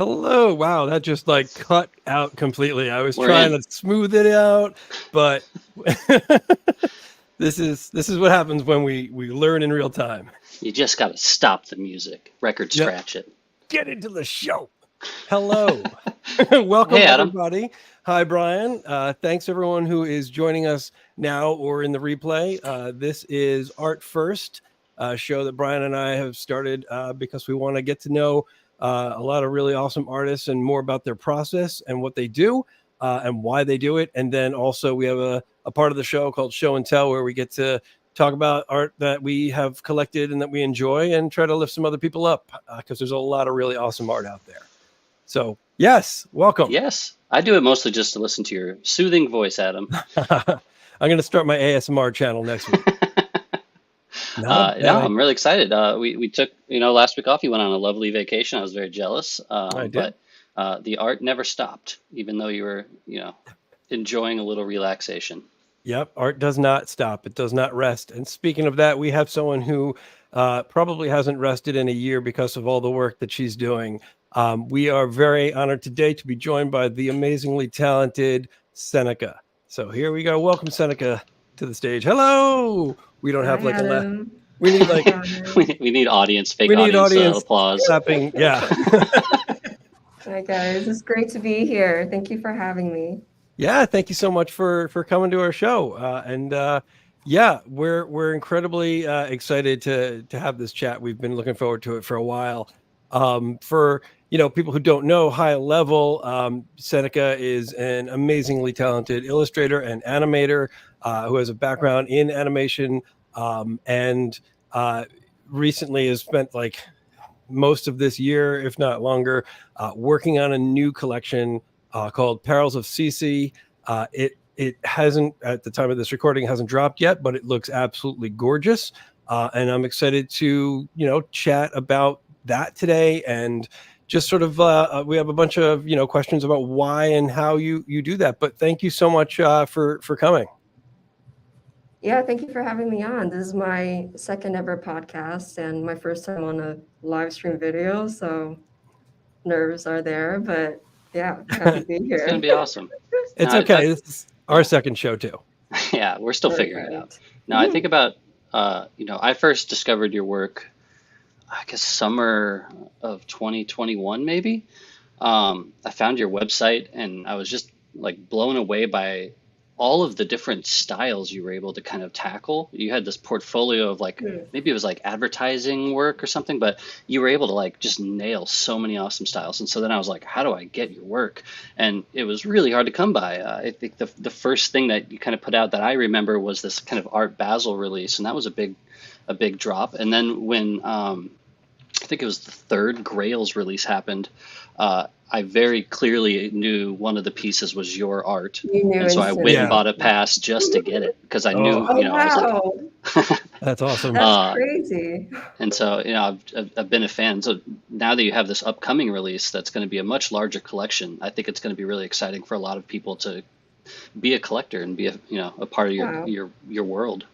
Hello. Wow, that just like cut out completely. I was We're trying in. to smooth it out, but this is what happens when we learn in real time. You just got to stop the music. Record Yep. scratch it. Get into the show. Hello. Welcome Hey, Adam. everybody. Hi Brian. Thanks everyone who is joining us now or in the replay. This is Art First, a show that Brian and I have started because we want to get to know a lot of really awesome artists and more about their process and what they do and why they do it. And then also we have a part of the show called Show and Tell where we get to talk about art that we have collected and that we enjoy and try to lift some other people up because there's a lot of really awesome art out there. So yes, welcome. Yes, I do it mostly just to listen to your soothing voice, Adam. I'm going to start my ASMR channel next week. No, I'm really excited. We took, last week off. You went on a lovely vacation. I was very jealous. I did. But the art never stopped, even though you were, enjoying a little relaxation. Yep, art does not stop. It does not rest. And speaking of that, we have someone who probably hasn't rested in a year because of all the work that she's doing. We are very honored today to be joined by the amazingly talented Seneca. So here we go. Welcome, Seneca, to the stage. Hello. We don't have like Adam. we need like we need audience, fake we need audience applause. clapping. Yeah. Hi guys, it's great to be here. Thank you for having me. Yeah, thank you so much for coming to our show. Yeah, we're incredibly excited to have this chat. We've been looking forward to it for a while. For people who don't know, high level, Seneca is an amazingly talented illustrator and animator who has a background in animation and recently has spent like most of this year, if not longer, working on a new collection called Perils of Sēsē. It hasn't, at the time of this recording, hasn't dropped yet, but it looks absolutely gorgeous. And I'm excited to, chat about that today and just sort of, we have a bunch of, questions about why and how you do that. But thank you so much for coming. Yeah, thank you for having me on. This is my second ever podcast and my first time on a live stream video, so nerves are there, but yeah, happy to be here. It's going to be awesome. It's okay. This is our second show too. Yeah, we're still figuring it out. Now, I think about, I first discovered your work, I guess summer of 2021, maybe. I found your website and I was just like blown away by all of the different styles you were able to kind of tackle. You had this portfolio of like, maybe it was like advertising work or something, but you were able to like just nail so many awesome styles. And so then I was like, how do I get your work? And it was really hard to come by. I think the first thing that you kind of put out that I remember was this kind of Art Basel release. And that was a big drop. And then when, I think it was the third Grails release happened, I very clearly knew one of the pieces was your art, and so I went and bought a pass just to get it because I knew, I was like, that's awesome. That's crazy. And so, I've been a fan. So now that you have this upcoming release, that's going to be a much larger collection. I think it's going to be really exciting for a lot of people to be a collector and be a part of your world.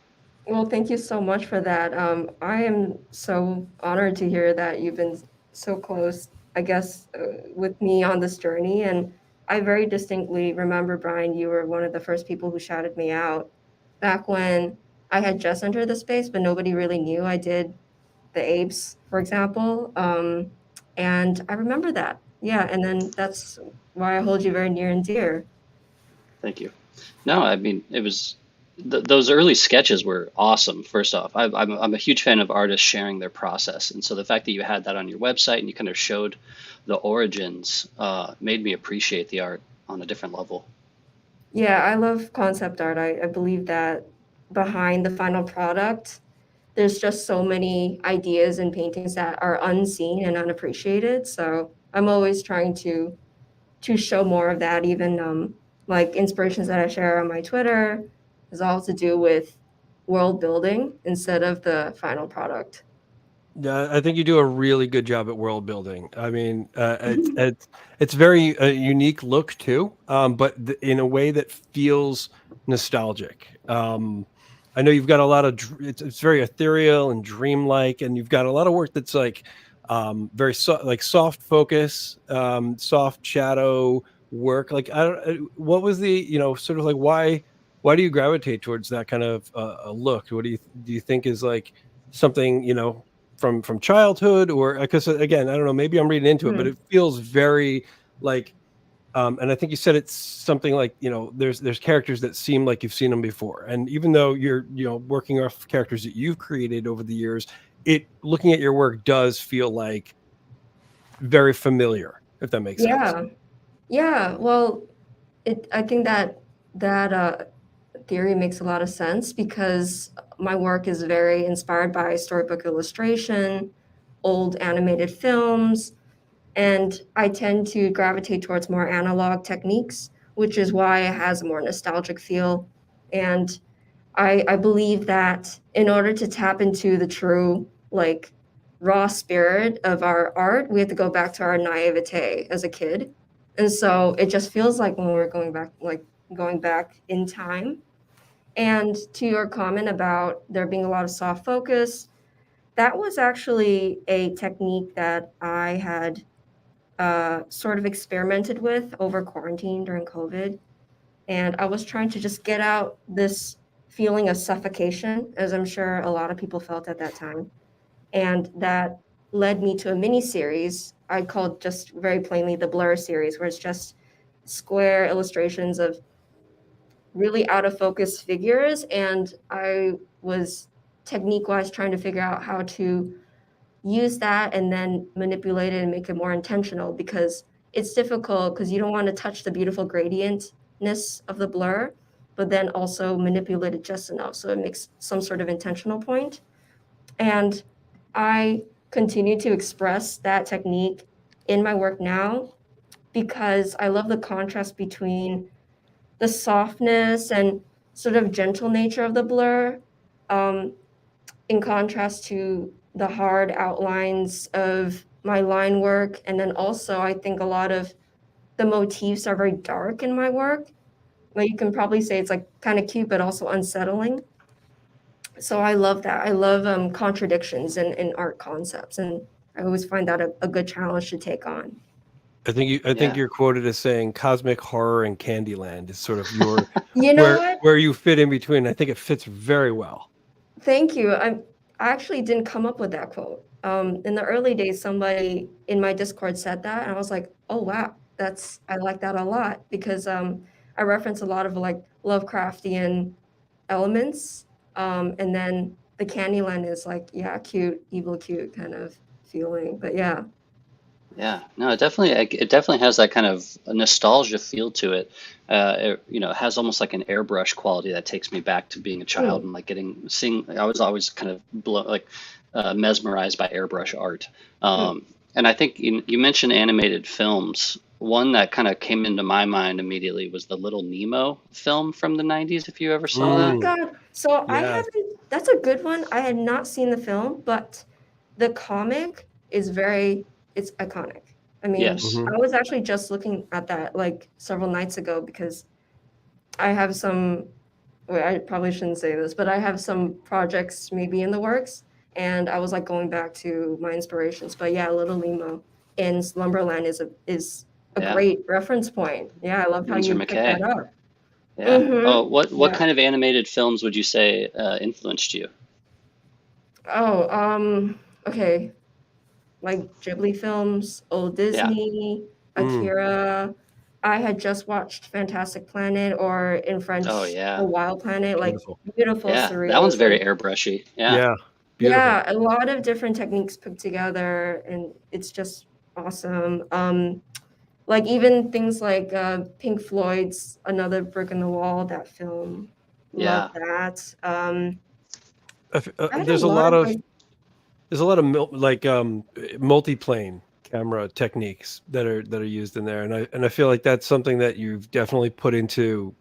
Well, thank you so much for that. I am so honored to hear that you've been so close, I guess, with me on this journey. And I very distinctly remember, Brian, you were one of the first people who shouted me out back when I had just entered the space, but nobody really knew. I did the apes, for example. And I remember that. Yeah. And then that's why I hold you very near and dear. Thank you. No, I mean, it was... those early sketches were awesome. First off, I'm a huge fan of artists sharing their process. And so the fact that you had that on your website and you kind of showed the origins made me appreciate the art on a different level. Yeah, I love concept art. I believe that behind the final product, there's just so many ideas and paintings that are unseen and unappreciated. So I'm always trying to show more of that, even like inspirations that I share on my Twitter is all to do with world building instead of the final product. Yeah, I think you do a really good job at world building. I mean, it's very unique look too, but in a way that feels nostalgic. I know you've got a lot of it's very ethereal and dreamlike, and you've got a lot of work that's like very like soft focus, soft shadow work. Like I don't, what was the sort of like why do you gravitate towards that kind of a look? What do you think is like something from childhood, or because again I don't know, maybe I'm reading into it, but Hmm. it feels very like and I think you said it's something like there's characters that seem like you've seen them before, and even though you're working off characters that you've created over the years, it looking at your work does feel like very familiar, if that makes sense. Yeah. Yeah. Well, I think that theory makes a lot of sense because my work is very inspired by storybook illustration, old animated films, and I tend to gravitate towards more analog techniques, which is why it has a more nostalgic feel. And I believe that in order to tap into the true, like, raw spirit of our art, we have to go back to our naivete as a kid. And so it just feels like when we're going back in time. And to your comment about there being a lot of soft focus, that was actually a technique that I had sort of experimented with over quarantine during COVID. And I was trying to just get out this feeling of suffocation, as I'm sure a lot of people felt at that time. And that led me to a mini series I called just very plainly the Blur series, where it's just square illustrations of really out of focus figures. And I was technique wise trying to figure out how to use that and then manipulate it and make it more intentional because it's difficult because you don't want to touch the beautiful gradientness of the blur, but then also manipulate it just enough so it makes some sort of intentional point. And I continue to express that technique in my work now because I love the contrast between the softness and sort of gentle nature of the blur, um, in contrast to the hard outlines of my line work. And then also, I think a lot of the motifs are very dark in my work. Like you can probably say it's like kind of cute, but also unsettling. So I love that. I love contradictions in art concepts. And I always find that a good challenge to take on. I think Yeah. you're quoted as saying cosmic horror and Candyland is sort of your You know what? where you fit in between. I think it fits very well. Thank you. I actually didn't come up with that quote. In the early days, somebody in my Discord said that, and I was like, "Oh wow, I like that a lot," because I reference a lot of like Lovecraftian elements, and then the Candyland is like, yeah, cute, evil, cute kind of feeling. But yeah, Yeah, no, it definitely has that kind of a nostalgia feel to it. It has almost like an airbrush quality that takes me back to being a child mm, and like seeing. I was always kind of mesmerized by airbrush art. mm, And I think you mentioned animated films. One that kind of came into my mind immediately was the Little Nemo film from the 90s, if you ever saw oh my that. Mm, God. So I yeah. haven't. That's a good one. I had not seen the film, but the comic is it's iconic. I mean, Yes. Hmm. I was actually just looking at that like several nights ago because I have some, wait, I probably shouldn't say this, but I have some projects maybe in the works, and I was like going back to my inspirations. But yeah, Little Nemo in Slumberland is a Yeah. great reference point. Yeah, I love how Winsor you picked that McKay. up. Yeah. Mm-hmm. Oh, what Yeah. kind of animated films would you say influenced you? Oh, okay. Like Ghibli films, old Yeah. Disney, Mm, Akira. I had just watched Fantastic Planet, or in Oh French, The yeah. Wild Planet, like beautiful. beautiful Yeah. That one's surrealism. very airbrushy. Yeah. Yeah, beautiful. Yeah, a lot of different techniques put together, and it's just awesome. Like even things like Pink Floyd's Another Brick in the Wall, that film. Love Yeah. that. I had a There's a lot lot of of like, multiplane camera techniques that are used in there, and I feel like that's something that you've definitely put into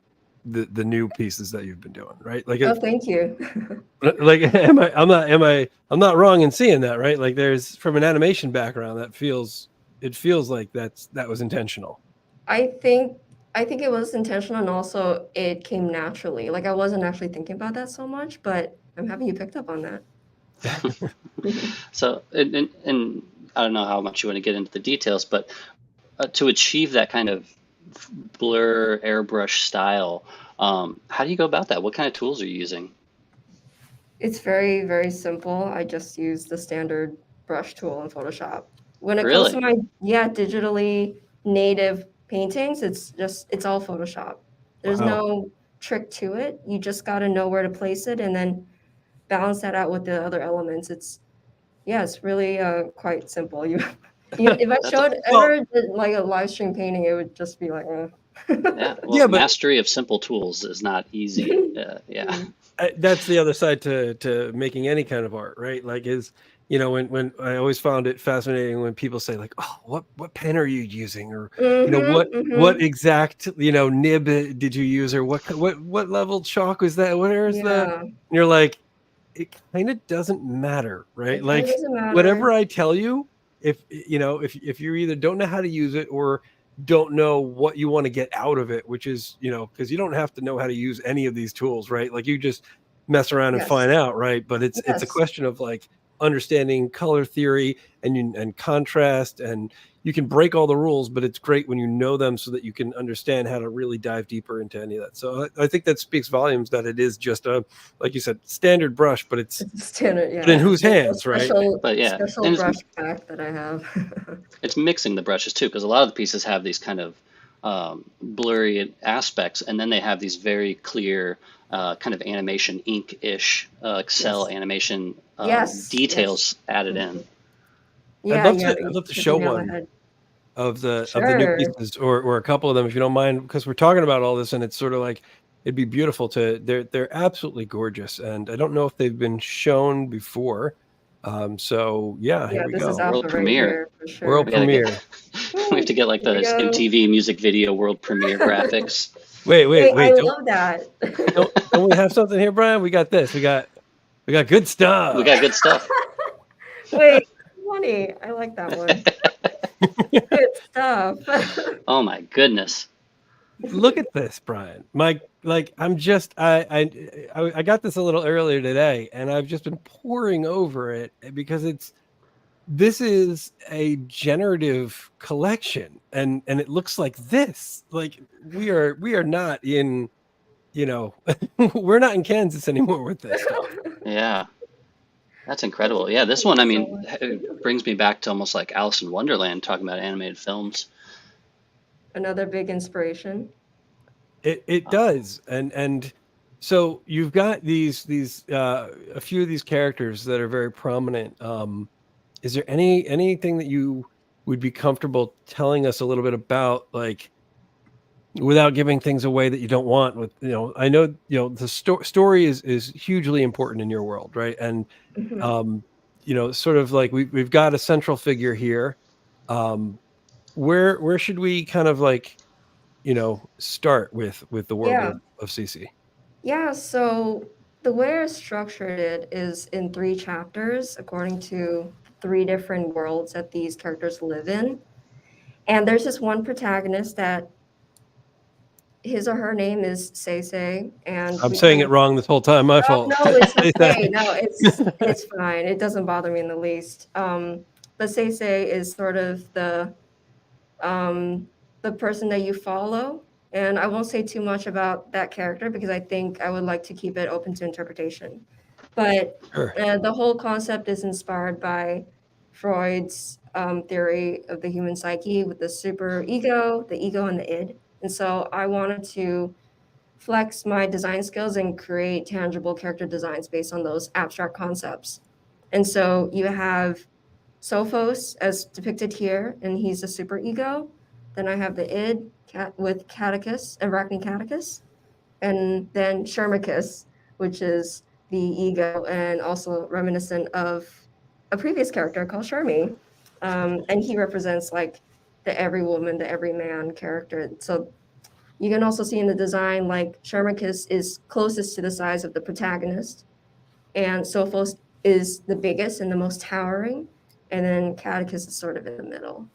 the new pieces that you've been doing, right? Like oh, it, thank you. like I'm not wrong in seeing that, right? Like there's from an animation background it feels like that was intentional. I think I think it was intentional and also it came naturally. Like I wasn't actually thinking about that so much, but I'm happy you picked up on that. So, and I don't know how much you want to get into the details, but to achieve that kind of blur airbrush style, how do you go about that? What kind of tools are you using? It's very, very simple. I just use the standard brush tool in Photoshop. When it comes to Really? my, digitally native paintings, it's all Photoshop. There's Wow. no trick to it. You just got to know where to place it and then balance that out with the other elements. It's really quite simple. If I That's showed Well, ever did like a live stream painting, it would just be like, yeah. Well, yeah, but mastery of simple tools is not easy. Yeah. that's the other side to making any kind of art, right? Like is, when I always found it fascinating when people say like, oh, what pen are you using? Or, what Mm-hmm. exact, nib did you use? Or what level chalk was that? Where's Yeah, and you're like, it kind of doesn't matter, right? it kind of Like doesn't matter. whatever I tell you, if you either don't know how to use it or don't know what you want to get out of it, which is, because you don't have to know how to use any of these tools, right? Like you just mess around and Yes, find out, right? But it's a yes, question of like understanding color theory and contrast, and you can break all the rules, but it's great when you know them so that you can understand how to really dive deeper into any of that. So I think that speaks volumes that it is just a, like you said, standard brush, but it's it's a standard. but in Yeah, whose there's no hands, right? But yeah, special and brush pack that I have. it's mixing the brushes too, because a lot of the pieces have these kind of blurry aspects, and then they have these very clear kind of animation ink-ish Excel Yes, animation yes. details added in. Yeah, yeah. I'd You love to hit the show nail on the one head. of the new Sure. pieces or a couple of them if you don't mind, because we're talking about all this and it's sort of like it'd be beautiful to they're absolutely gorgeous, and I don't know if they've been shown before. So yeah, here Yeah, we this is go. World alpha right premiere. here for World We sure. gotta get premiere. we have to get like Here we those go. MTV music video world premiere graphics. Wait, Wait, I wait. love that. Don't we have something here, Brian? We got this. We got good We stuff. got good stuff. Wait, funny. I like that one. Good stuff. Oh my goodness. Look at this, Brian. I'm just I got this a little earlier today, and I've just been poring over it because this is a generative collection, and it looks like this. Like we are not in, we're not in Kansas anymore with this stuff. Yeah, that's Thank you. incredible. Yeah, this Thank one, I you so mean, much. it brings me back to almost like Alice in Wonderland talking about animated films. Another big inspiration. It Uh, does, and so you've got these a few of these characters that are very prominent. Is there anything that you would be comfortable telling us a little bit about, like without giving things away that you don't want? With I know the story is hugely important in your world, right? And Mhm. um, sort of like we've got a central figure here. Um, where should we kind of like start with the world Yeah. of CC? Yeah, so the way I structured it is in three chapters according to three different worlds that these characters live in. And there's this one protagonist that his or her name is Sēsē, and I'm we saying kind it of wrong this whole time. My oh fault. no, it's Say okay. that. No, it's fine. It doesn't bother me in the least. But Sēsē is sort of um, the person that you follow. And I won't say too much about that character because I think I would like to keep it open to interpretation. But Sure. the whole concept is inspired by Freud's theory of the human psyche with the super ego, the ego, and the id. And so I wanted to flex my design skills and create tangible character designs based on those abstract concepts. And so you have Sophos as depicted here, and he's a superego. Then I have the id with Catechus, Arachne Catechus, and then Shermicus, which is the ego and also reminiscent of a previous character called Shermie. And he represents like the every woman, the every man character. So you can also see in the design, like Shermicus is closest to the size of the protagonist, and Sophos is the biggest and the most towering, and then Catechus is sort of in the middle.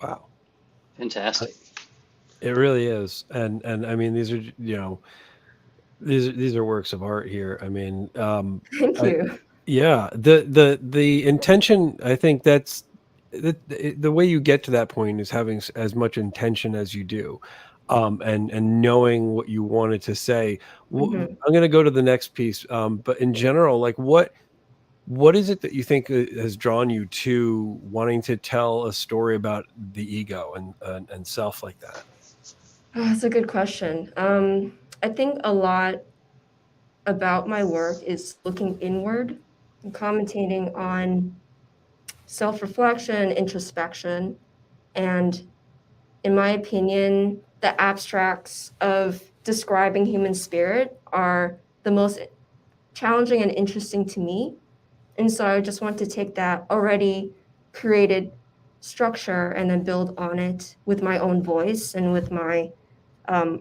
Wow. Fantastic. It really is, and I mean these are these are works of art here. I mean, Thank I, you. yeah, the intention. I think the way you get to that point is having as much intention as you do, and knowing what you wanted to say. Mhm. I'm going to go to the next piece, but in general, like what is it that you think has drawn you to wanting to tell a story about the ego and self like that? Oh, that's a good question. I think a lot about my work is looking inward and commentating on self-reflection, introspection, and in my opinion, the abstracts of describing human spirit are the most challenging and interesting to me. And so I just want to take that already created structure and then build on it with my own voice and with my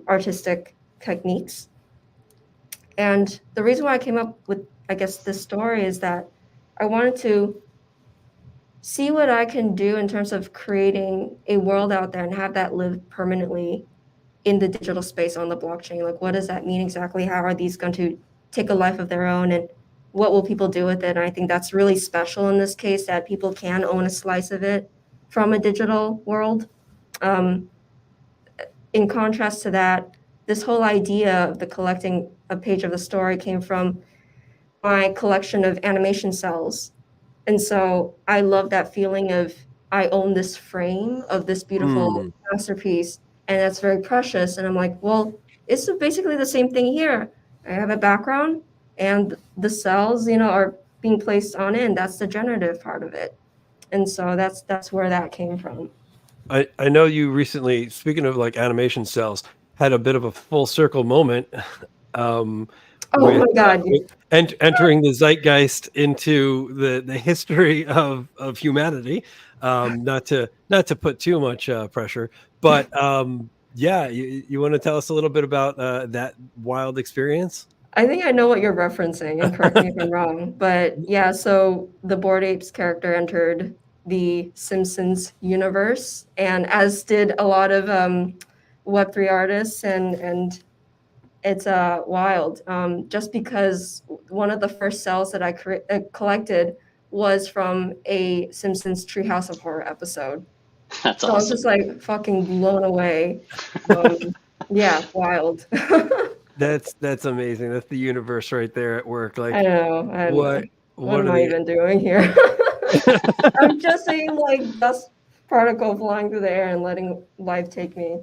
artistic techniques. And the reason why I came up with, I guess, this story is that I wanted to see what I can do in terms of creating a world out there and have that live permanently in the digital space on the blockchain. Like, what does that mean exactly? How are these going to take a life of their own? And what will people do with it? And I think that's really special in this case that people can own a slice of it from a digital world. Um, in contrast to that, this whole idea of the collecting a page of the story came from my collection of animation cells. And so I love that feeling of I own this frame of this beautiful Mm. masterpiece, and that's very precious. And I'm like, well, it's basically the same thing here. I have a background, and the cells, are being placed on it, and that's the generative part of it. And so that's where that came from. I know you recently, speaking of like animation cells, had a bit of a full circle moment, um, Oh with, my God. entering the zeitgeist into the history of humanity. Not to put too much pressure, but yeah, you want to tell us a little bit about that wild experience? I think I know what you're referencing, and correct me if I'm wrong. But yeah, so the Bored Apes character entered the Simpsons universe, and as did a lot of Web3 artists, and it's wild. Just because one of the first cells that I collected was from a Simpsons Treehouse of Horror episode. That's So I was awesome. just like fucking blown away. Um, yeah, wild. That's amazing. That's the universe right there at work. I Like, know, I know. what What what am are I the even doing here? I'm just seeing like dust particle flying through the air and letting life take me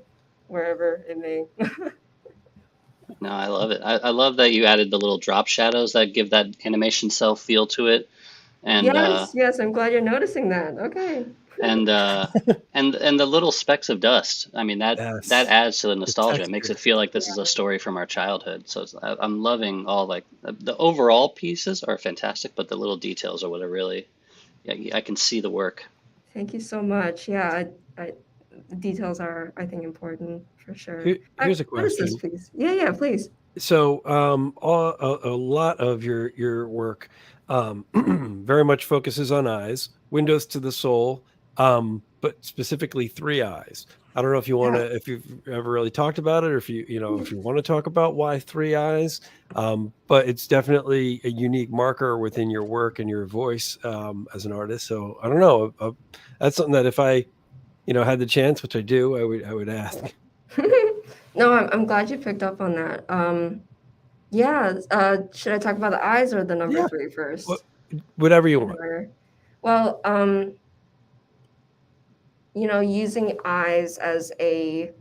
wherever it may. No, I love it. I love that you added the little drop shadows that give that animation cell feel to it. And Yes, yes, I'm glad you're noticing that. Okay. and uh and the little specks of dust. I mean that yes, adds to the the nostalgia. It makes texture. it feel like this is Yeah. a story from our childhood. So I'm loving all like the overall pieces are fantastic, but the little details are what are really, yeah, I can see the work. Thank you so much. Yeah, the details are, I think, important for sure. Here's a What is this, question. please? Yeah, yeah, please. So, a lot of your work, very much focuses on eyes, windows to the soul, but specifically three eyes. I don't know if you want Yeah. to, if you've ever really talked about it, or if if you want to talk about why three eyes. But it's definitely a unique marker within your work and your voice, as an artist. So I don't know. That's something that if I, had the chance, which I do, I would ask. No, I'm glad you picked up on that. Yeah, should I talk about the eyes or the number Yeah, three wha- first? whatever you Doesn't want. matter. Well, using eyes as a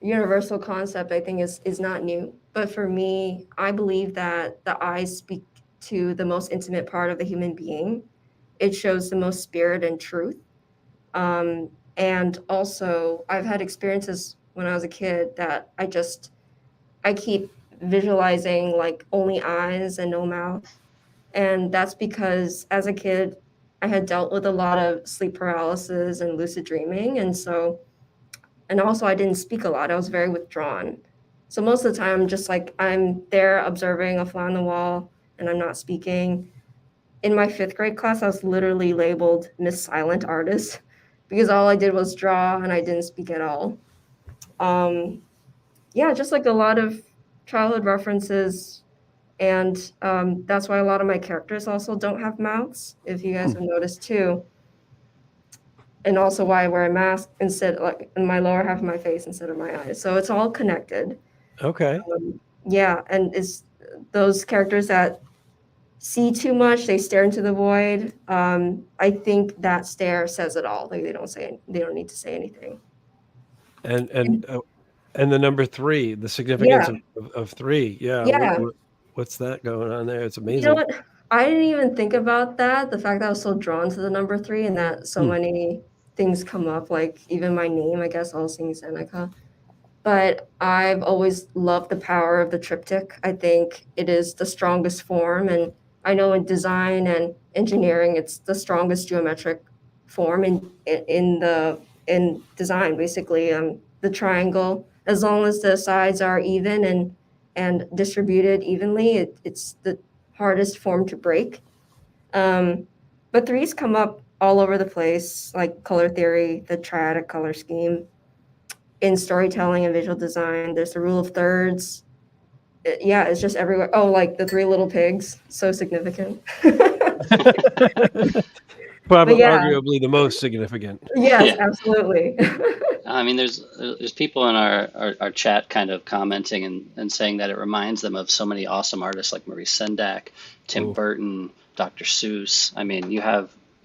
universal concept, I think is not new. But for me, I believe that the eyes speak to the most intimate part of the human being. It shows the most spirit and truth. And also, I've had experiences when I was a kid that I keep visualizing like only eyes and no mouth. And that's because as a kid, I had dealt with a lot of sleep paralysis and lucid dreaming. And also I didn't speak a lot. I was very withdrawn. So most of the time, just like I'm there observing a fly on the wall and I'm not speaking. In my fifth grade class, I was literally labeled Miss Silent Artist because all I did was draw and I didn't speak at all. Um, yeah, just like a lot of childhood references. And that's why a lot of my characters also don't have mouths, if you guys have noticed too. and also why I wear a mask instead, like in my lower half of my face instead of my eyes. So it's all connected. Okay. Yeah, and it's those characters that see too much, they stare into the void. I think that stare says it all. Like they don't need to say anything. And the number 3, the significance Yeah, of 3. Yeah. yeah. What's that going on there? It's You know amazing. what? I didn't even think about that. The fact that I was so drawn to the number 3 and that so many things come up, like even my name, I guess, All Seeing Seneca. But I've always loved the power of the triptych. I think it is the strongest form, and I know in design and engineering, it's the strongest geometric form in design. Basically, the triangle, as long as the sides are even and distributed evenly, it's the hardest form to break. But threes come up all over the place, like color theory, the triadic color scheme. In storytelling and visual design, there's the rule of thirds. Yeah, it's just everywhere. Oh, like the 3 little pigs, so significant. Probably yeah. arguably the most significant. Yes, Yeah. absolutely. I mean, there's people in our chat kind of commenting and saying that it reminds them of so many awesome artists like Maurice Sendak, Tim Burton, Dr. Seuss. I mean,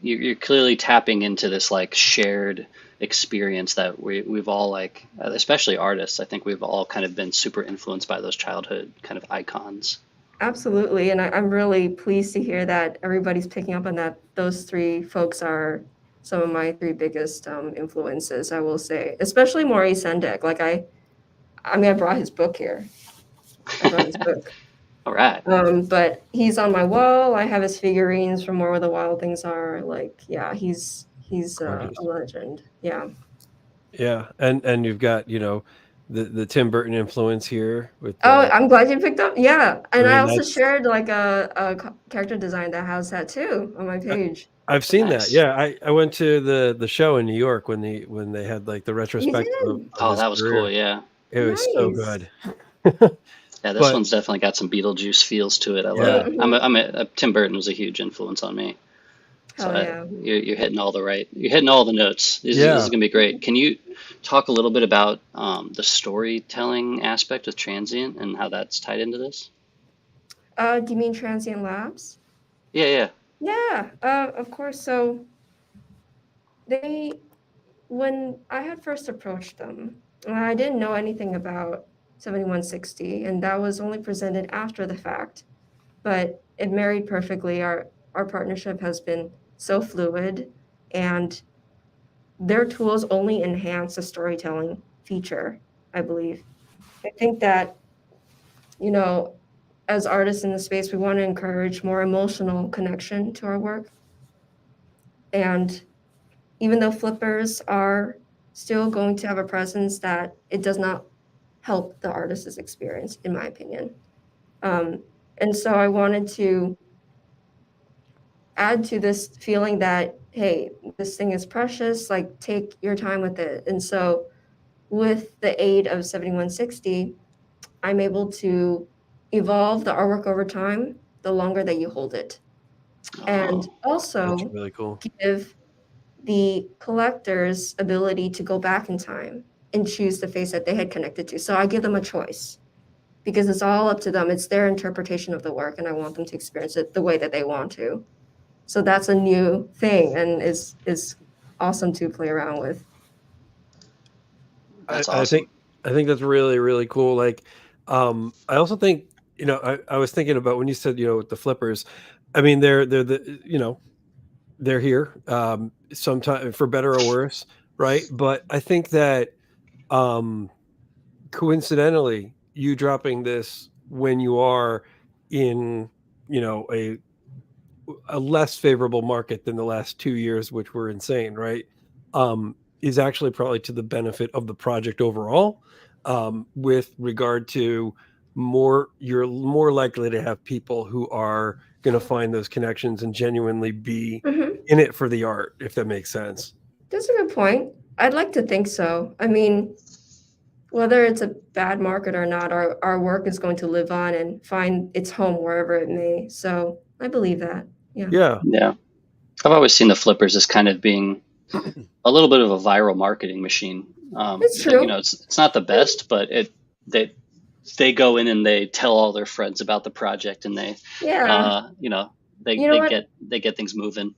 you're clearly tapping into this like shared experience that we've all, like, especially artists, I think we've all kind of been super influenced by those childhood kind of icons. Absolutely, and I'm really pleased to hear that everybody's picking up on that. Those 3 folks are some of my 3 biggest influences, I will say, especially Maurice Sendak. Like I mean, I brought his book here. I brought his book. All right. But he's on my wall. I have his figurines from Where the Wild Things Are. Like, yeah, he's a legend. Yeah. Yeah, and you've got the Tim Burton influence here with. I'm glad you picked up. Yeah, and I also that's shared like a character design that has that too on my page. I've seen Nice. that. Yeah, I went to the show in New York when they had like the You retrospective of did? Oh, his that was career. cool. Yeah. It was so Nice. good. Yeah, this But one's definitely got some Beetlejuice feels to it. I love yeah, it. Tim Burton was a huge influence on me. So Hell yeah. you're hitting all the notes. This is gonna be great. Can you talk a little bit about the storytelling aspect of Transient and how that's tied into this? Do you mean Transient Labs? Yeah. Yeah, of course. So when I had first approached them, I didn't know anything about 7160, and that was only presented after the fact. But it married perfectly. Our partnership has been so fluid, and their tools only enhance the storytelling feature, I believe. I think that, as artists in the space, we want to encourage more emotional connection to our work. And even though flippers are still going to have a presence, that it does not help the artist's experience, in my opinion. And so I wanted to add to this feeling that, hey, this thing is precious, like take your time with it. And so with the aid of 7160, I'm able to evolve the artwork over time the longer that you hold it. And Oh, also that's really cool. give the collectors ability to go back in time and choose the face that they had connected to. So I give them a choice because it's all up to them. It's their interpretation of the work, and I want them to experience it the way that they want to. So that's a new thing, and is awesome to play around with. that's I awesome. think that's really, really cool. Like, I also think, I was thinking about when you said, with the flippers, I mean, they're they're here, sometimes for better or worse, right? But I think that, coincidentally, you dropping this when you are in, a less favorable market than the last 2 years, which were insane, right? Is actually probably to the benefit of the project overall, with regard to you're more likely to have people who are going to find those connections and genuinely be in it for the art, if that makes sense. That's a good point. I'd like to think so. I mean, whether it's a bad market or not, our work is going to live on and find its home wherever it may. So I believe that. Yeah. Yeah. Yeah. I've always seen the flippers as kind of being a little bit of a viral marketing machine. It's true. It's not the best, but they go in and they tell all their friends about the project, and they they get things moving.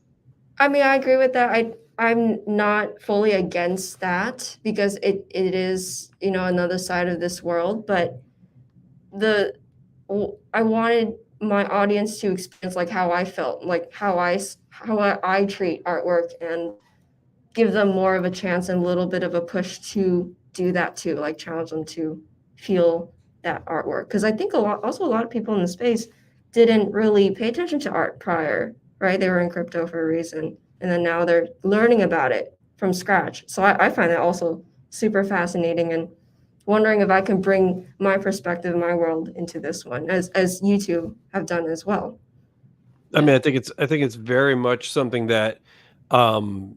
I mean, I agree with that. I'm not fully against that because it is, another side of this world, but I wanted my audience to experience like how I felt, like how I treat artwork, and give them more of a chance and a little bit of a push to do that too, like challenge them to feel that artwork. Because I think a lot of people in the space didn't really pay attention to art prior, right? They were in crypto for a reason, and then now they're learning about it from scratch. So I find that also super fascinating, and wondering if I can bring my perspective, my world into this one, as you two have done as well. I mean, I think it's very much something that kind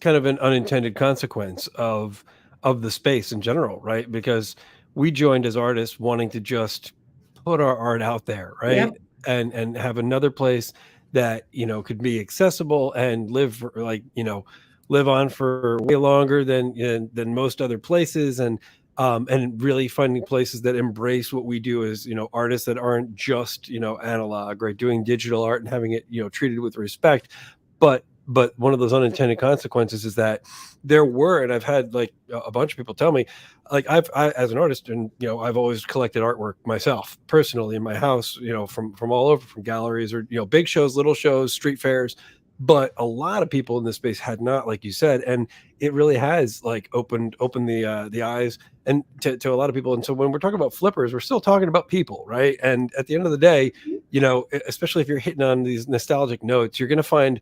of an unintended consequence of the space in general, right? Because we joined as artists wanting to just put our art out there, right? Yep. And have another place that, could be accessible and live on for way longer than most other places, and really finding places that embrace what we do as, artists that aren't just, analog, right? Doing digital art and having it, treated with respect. But one of those unintended consequences is that there were, and I've had like a bunch of people tell me, like I as an artist, and I've always collected artwork myself personally in my house, from all over, from galleries or big shows, little shows, street fairs. But a lot of people in this space had not, like you said, and it really has like opened the eyes and to a lot of people. And so when we're talking about flippers, we're still talking about people, right? And at the end of the day, especially if you're hitting on these nostalgic notes, you're going to find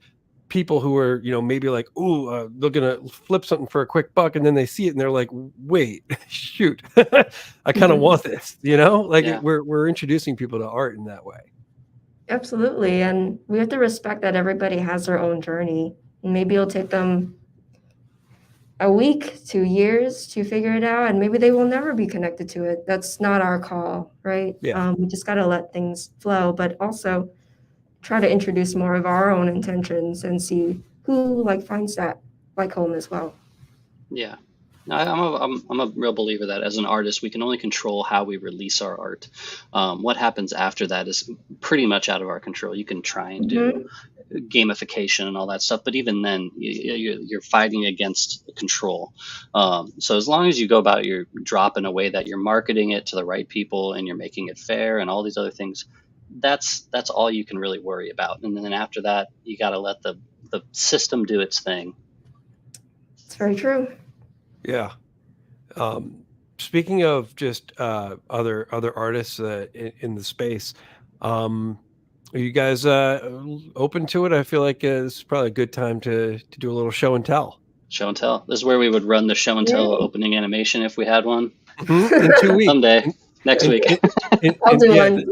people who are, maybe like, ooh, they're going to flip something for a quick buck, and then they see it and they're like, wait, shoot, I kind of want this, we're introducing people to art in that way. Absolutely. And we have to respect that everybody has their own journey. Maybe it'll take them a week, 2 years to figure it out, and maybe they will never be connected to it. That's not our call, right? Yeah. We just got to let things flow, but also try to introduce more of our own intentions and see who finds that home as well. Yeah. I'm a real believer that as an artist, we can only control how we release our art. What happens after that is pretty much out of our control. You can try and do gamification and all that stuff, but even then, you're fighting against control. So as long as you go about your drop in a way that you're marketing it to the right people and you're making it fair and all these other things, that's all you can really worry about. And then after that, you got to let the system do its thing. It's very true. Yeah. Speaking of just other artists in the space, are you guys open to it? I feel like it's probably a good time to do a little show and tell. Show and tell. This is where we would run the show and tell opening animation if we had one. In 2 weeks. Someday. Next week. I'll do one.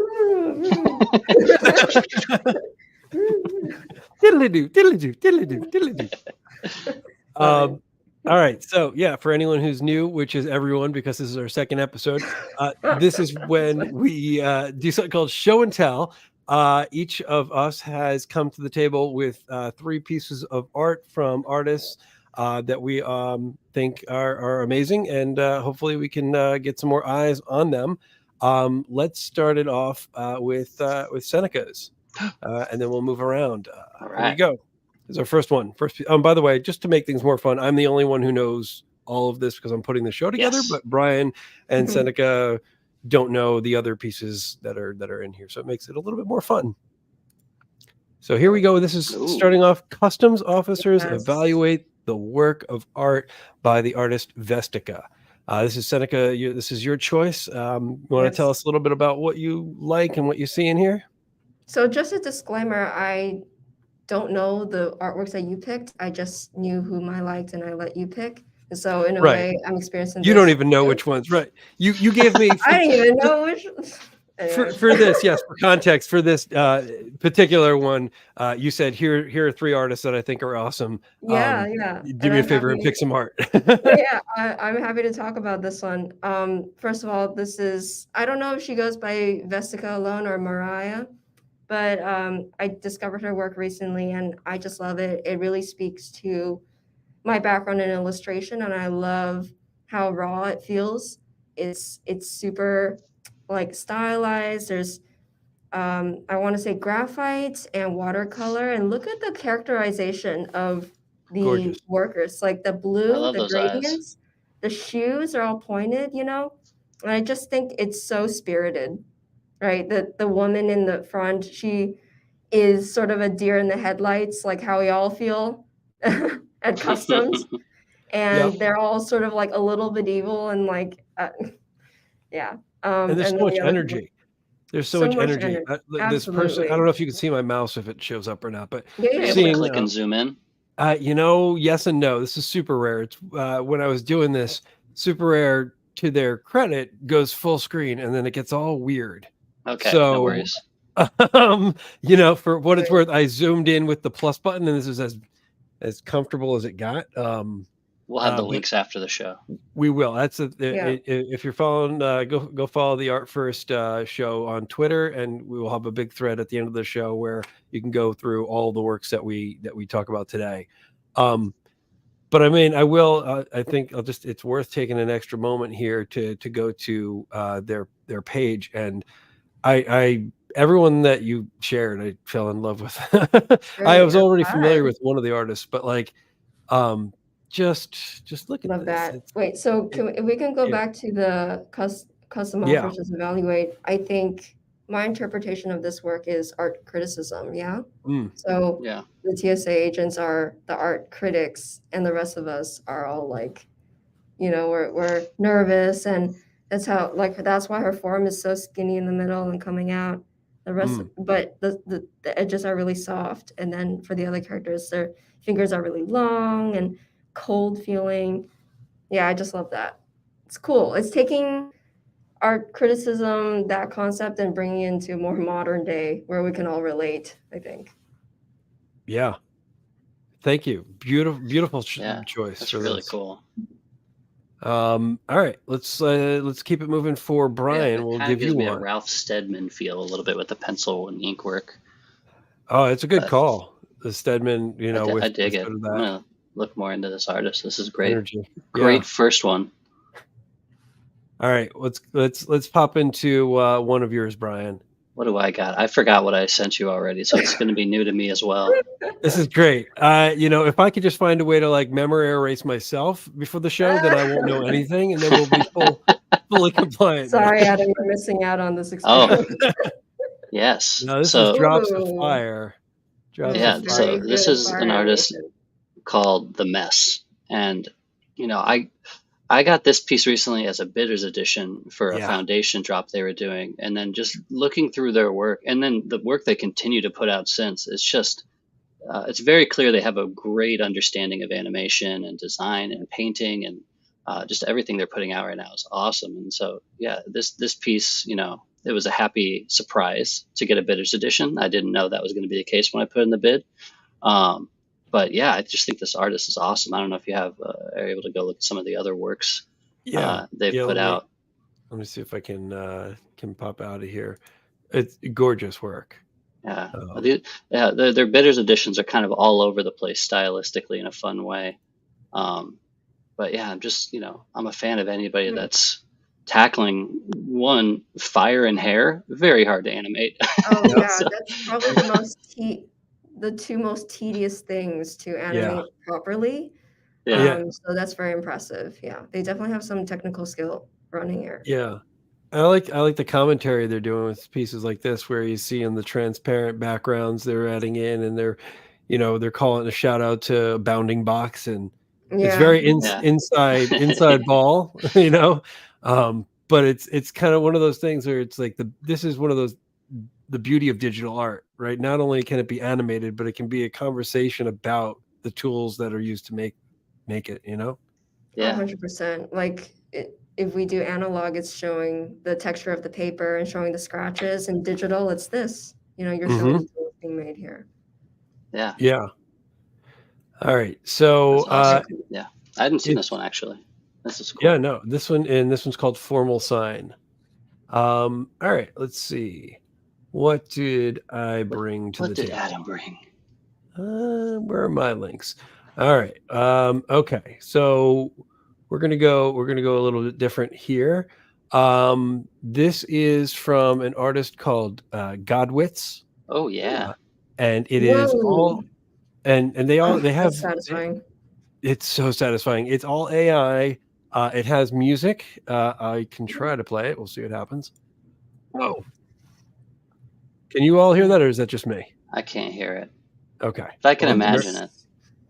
Diddly-doo. All right. So yeah, for anyone who's new, which is everyone, because this is our second episode, this is when we do something called show and tell. Each of us has come to the table with 3 pieces of art from artists that we think are amazing, and hopefully we can get some more eyes on them. Let's start it off with Seneca's, and then we'll move around. All right. Here we go. This is our first one. By the way, just to make things more fun, I'm the only one who knows all of this because I'm putting the show together. Yes. But Bryan and Seneca don't know the other pieces that are in here, so it makes it a little bit more fun. So here we go. This is starting off. Customs officers evaluate the work of art by the artist Vestica. This is Seneca. This is your choice. You want to tell us a little bit about what you like and what you see in here? So just a disclaimer, I don't know the artworks that you picked. I just knew whom I liked and I let you pick. And so in a way, I'm experiencing. You don't even know which ones, right? You gave me. I didn't even know which. For this, yes, for context, for this particular one, you said here are 3 artists that I think are awesome. Yeah. Do me a favor and pick some art. I'm happy to talk about this one. First of all, this is, I don't know if she goes by Vestica alone or Mariah. but I discovered her work recently, and I just love it. It really speaks to my background in illustration, and I love how raw it feels. It's super like stylized. There's I want to say graphite and watercolor, and look at the characterization of the Gorgeous. workers, like the I blue, love the those eyes. gradients, the shoes are all pointed, you know, and I just think it's so spirited, right? The woman in the front, she is sort of a deer in the headlights, like how we all feel at customs, Yep. and they're all sort of like a little bit evil and like yeah. And there's And so then much the other energy. There's so so much much energy. energy. This person, I Absolutely. don't know if you can see my mouse if it shows up or not, but Yeah, Are you yeah, able seeing, to click and zoom in? you know, yes and no. This is super rare. It's when I was doing this, super rare, to their credit, goes full screen and then it gets all weird. Okay, no So, worries. you know, for what it's Right. worth, I zoomed in with the plus button, and this is as comfortable as it got. We'll have the But links after the show. we will. That's Yeah. if you're following, go follow the Art First show on Twitter, and we will have a big thread at the end of the show where you can go through all the works that we talk about today. But I mean, I will. I think it's worth taking an extra moment here to go to their page, and I everyone that you shared, I fell in love with. I Great. was I'm already glad. familiar with one of the artists, but like, just look at Love this. that. Wait, so if we can go yeah. back to the custom Yeah. offers versus evaluate, I think my interpretation of this work is art criticism. Yeah. Mm. So Yeah. the TSA agents are the art critics, and the rest of us are all like, you know, we're nervous, and that's how, like, that's why her form is so skinny in the middle and coming out. The rest, but the edges are really soft, and then for the other characters, their fingers are really long and cold feeling. Yeah, I just love that. It's cool. It's taking art criticism, that concept, and bringing it into more modern day where we can all relate, I think. Yeah. Thank you. Beautiful Yeah, choice that's for really this. cool. All right, let's keep it moving for Brian. It We'll kind give of gives you me a one. Ralph Steadman feel a little bit with the pencil and ink work. Oh, it's a good But call. The Stedman, you know, I dig with it. sort of I'm that gonna look more into this artist. This is great. energy. Great Yeah. first one. All right, let's pop into one of yours, Brian. What do I got? I forgot what I sent you already, so it's going to be new to me as well. This is great. You know, if I could just find a way to like memory erase myself before the show, then I won't know anything, and then we'll be fully compliant. Sorry, Adam, you're missing out on this Oh, experience. yes. No, this So is Drops of Ooh. Fire. Drops yeah, of so Fire. this good is fire an artist animation. called The Mess, and you know, I got this piece recently as a bidder's edition for a Yeah. foundation drop they were doing, and then just looking through their work, and then the work they continue to put out since, it's just it's very clear they have a great understanding of animation and design and painting, and just everything they're putting out right now is awesome. And so yeah, this piece, you know, it was a happy surprise to get a bidder's edition. I didn't know that was going to be the case when I put in the bid. But yeah, I just think this artist is awesome. I don't know if you are able to go look at some of the other works they've put out. Let me see if I can pop out of here. It's gorgeous work. Yeah, their bidders editions are kind of all over the place stylistically in a fun way. But yeah, I'm just, you know, I'm a fan of anybody that's tackling one, fire and hair, very hard to animate. Oh yeah, that's probably the two most tedious things to animate properly. Yeah. So that's very impressive. Yeah, they definitely have some technical skill running here. Yeah. I like the commentary they're doing with pieces like this, where you see in the transparent backgrounds they're adding in, and they're, you know, they're calling a shout out to Bounding Box, and it's very inside ball, you know. But it's kind of one of those things where it's like this is one of those, the beauty of digital art, right? Not only can it be animated, but it can be a conversation about the tools that are used to make it, you know? Yeah. 100%. Like if we do analog, it's showing the texture of the paper and showing the scratches, and digital, it's this. You know, you're showing the tools being made here. Yeah. Yeah. All right. So awesome. Yeah. I hadn't seen this one actually. This is cool. Yeah, no, this one's called Formal Sign. All right, let's see. What did I bring to What the did table? Adam bring? Where are my links? All right. Okay. So we're gonna go a little bit different here. This is from an artist called Godwitz, Oh yeah. and it is Whoa. all and they all they have That's satisfying. it's so satisfying. It's all AI. It has music. I can try to play it. We'll see what happens. Whoa. Can you all hear that, or is that just me? I can't hear it. Okay. But I can Well, imagine it.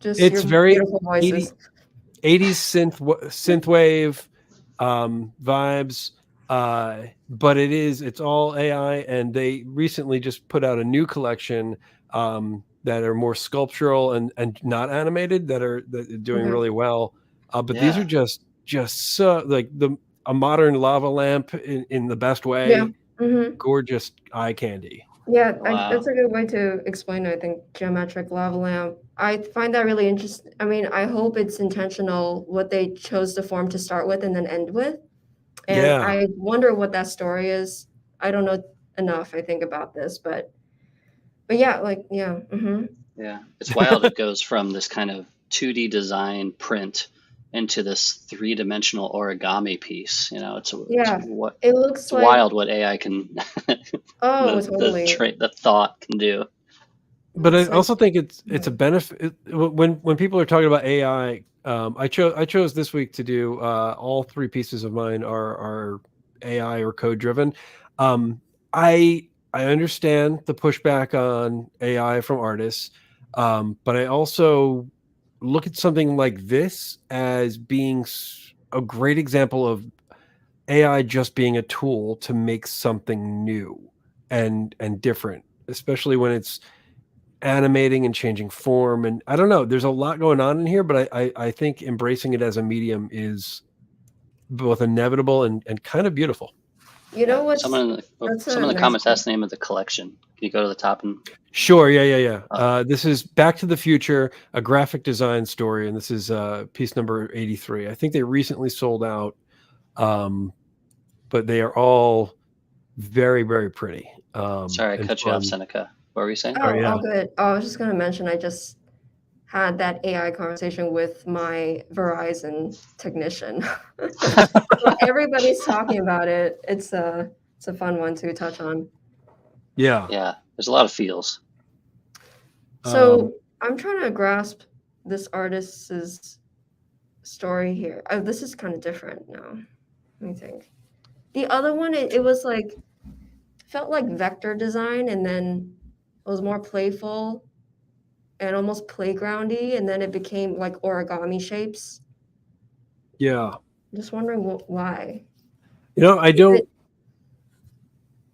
Just It's your very beautiful voices. 80s synthwave vibes, but it's all AI, and they recently just put out a new collection that are more sculptural and not animated that are doing Mhm. really well. But these Yeah. are just so like a modern lava lamp in the best way. Yeah. Hmm. Gorgeous eye candy. Yeah, Wow. that's a good way to explain it, I think, geometric lava lamp. I find that really interesting. I mean, I hope it's intentional what they chose the form to start with and then end with. And Yeah. I wonder what that story is. I don't know enough, I think, about this, but yeah, like, yeah. Hmm. Yeah. It's wild. It goes from this kind of 2D design print into this three-dimensional origami piece. Yeah, What it looks it's like, wild what AI can oh, totally. the thought can do. But I It's like, also think it's a benefit when people are talking about AI. I chose this week to do all three pieces of mine are AI or code driven. Um, I understand the pushback on AI from artists, but I also look at something like this as being a great example of AI just being a tool to make something new and different, especially when it's animating and changing form. And I don't know, there's a lot going on in here, but I think embracing it as a medium is both inevitable and kind of beautiful. you know Yeah. what's, Someone that's in a the nice comments point. asked the name of the collection. Can you go to the top and Sure. Yeah. uh, This is Back to the Future, a graphic design story. And this is piece number 83. I think they recently sold out. But they are all very, very pretty. sorry, I And cut you off, fun. Seneca. What were you saying? Oh Oh, yeah. all good. Oh, I was just going to mention, I just had that AI conversation with my Verizon technician. So everybody's talking about it. It's a fun one to touch on. Yeah. Yeah. There's a lot of feels. So I'm trying to grasp this artist's story here. Oh, this is kind of different now. Let me think. The other one, it was like, felt like vector design, and then it was more playful and almost playgroundy, and then it became like origami shapes. Yeah. Just wondering why. I Is don't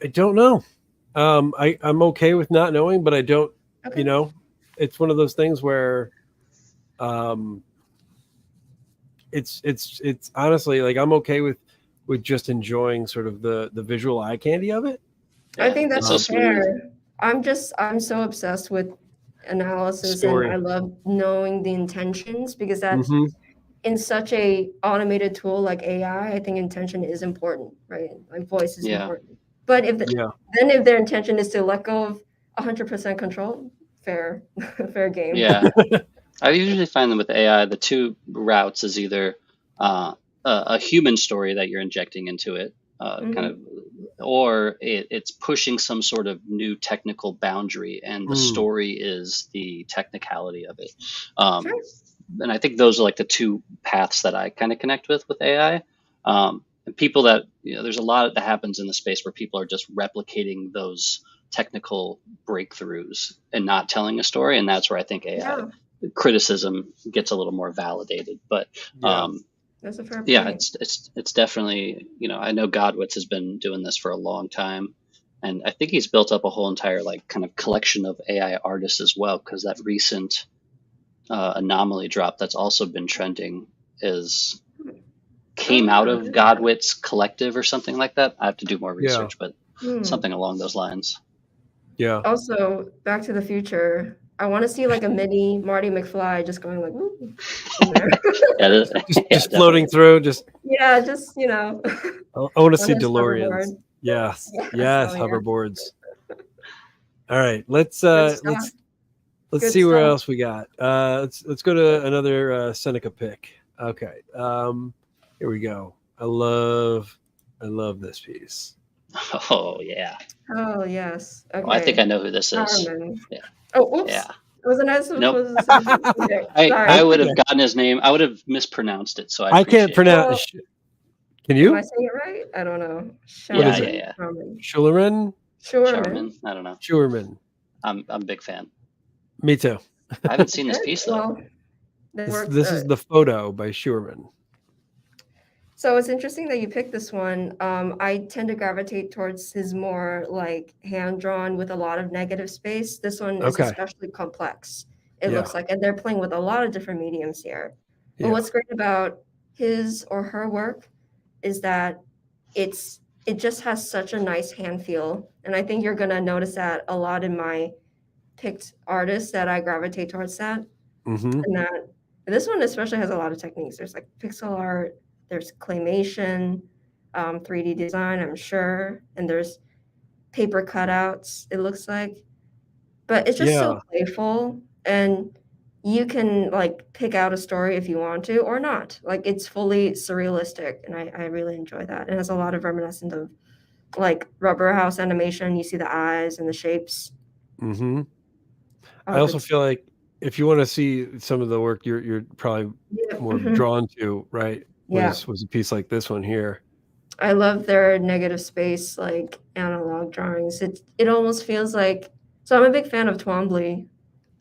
it know. I'm okay with not knowing, but I don't, okay? it's one of those things where it's honestly like I'm okay with just enjoying sort of the visual eye candy of it. I Yeah. think It's that's so smooth. fair. I'm so obsessed with analysis, and I Story. love knowing the intentions, because that's Hmm. in such a automated tool like AI. I think intention is important, right? Like voice is Yeah. important. But Yeah. then if their intention is to let go of 100% control, fair fair game. Yeah. I usually find them with AI, the two routes is either a human story that you're injecting into it, kind Mhm. of, or it's pushing some sort of new technical boundary, and the story is the technicality of it. Sure. And I think those are like the two paths that I kind of connect with AI. And people that, there's a lot that happens in the space where people are just replicating those technical breakthroughs and not telling a story. And that's where I think AI Yeah, criticism gets a little more validated. But Yeah. that's a fair point. yeah, it's definitely, I know Godwitz has been doing this for a long time. And I think he's built up a whole entire like kind of collection of AI artists as well, because that recent anomaly drop that's also been trending came out of Godwitz Collective or something like that. I have to do more Yeah. research, but Hmm. something along those lines. Yeah. Also, Back to the Future. I want to see like a mini Marty McFly just going like, woo, in there. Yeah, Just floating through. Just Yeah, just I want to see on his DeLoreans. hoverboard. Yes. Yes, Yes. oh yeah. Hoverboards. All right, let's Good let's stuff. let's Good see where stuff. else we got. Let's go to another Seneca pick. Okay, here we go. I love this piece. Oh yeah. Oh yes. Oh, I think Okay. I know who this is. Harmon. Yeah. Oh, whoops. Yeah. Wasn't I Nope. supposed to? Okay. I Sorry. would have Okay. gotten his name. I would have mispronounced it, so I I can't appreciate that. pronounce. Well, Can am I you? saying it right? I don't know. What is Yeah, it? yeah. Harmon. Schullerman? Sherman. Sharman. I don't know. Schuerman. I'm a big fan. Me too. I haven't seen this Good. piece though. Well, that works. This is the photo by Schuerman. So it's interesting that you picked this one. I tend to gravitate towards his more like hand-drawn with a lot of negative space. This one is Okay. especially complex, it Yeah. looks like, and they're playing with a lot of different mediums here. But Yeah. what's great about his or her work is that it just has such a nice hand feel. And I think you're gonna notice that a lot in my picked artists that I gravitate towards that. Mm-hmm. And this one especially has a lot of techniques. There's like pixel art, there's claymation, 3D design, I'm sure, and there's paper cutouts, it looks like. But it's just so playful, and you can like pick out a story if you want to or not. Like it's fully surrealistic, and I really enjoy that. It has a lot of reminiscent of like rubber house animation. You see the eyes and the shapes. Mm-hmm. Oh, I also good feel like if you want to see some of the work you're probably stuff. more Mhm. drawn to, right? Yeah. Was a piece like this one here. I love their negative space like analog drawings. It almost feels like, so I'm a big fan of Twombly,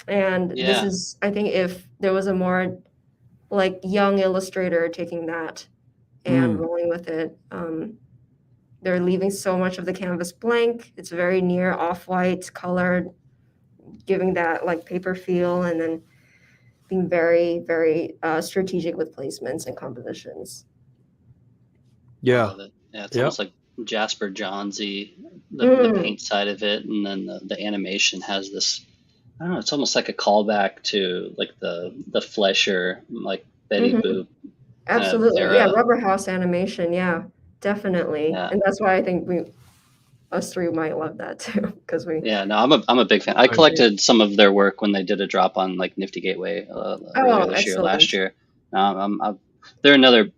and this Yeah. is, I think if there was a more like young illustrator taking that and rolling with it, they're leaving so much of the canvas blank. It's very near off-white colored, giving that like paper feel, and then being very, very strategic with placements and compositions. I Yeah. love it. Yeah, it's Yep. almost like Jasper Johnsy, the paint side of it, and then the animation has this. I don't know. It's almost like a callback to like the Flesher, like Betty Boop. Absolutely. era. Yeah, rubber house animation. Yeah, definitely. Yeah. And that's why I think us three might love that too, because we. Yeah, no, I'm a big fan. I collected some of their work when they did a drop on like Nifty Gateway earlier this year, last year. They're another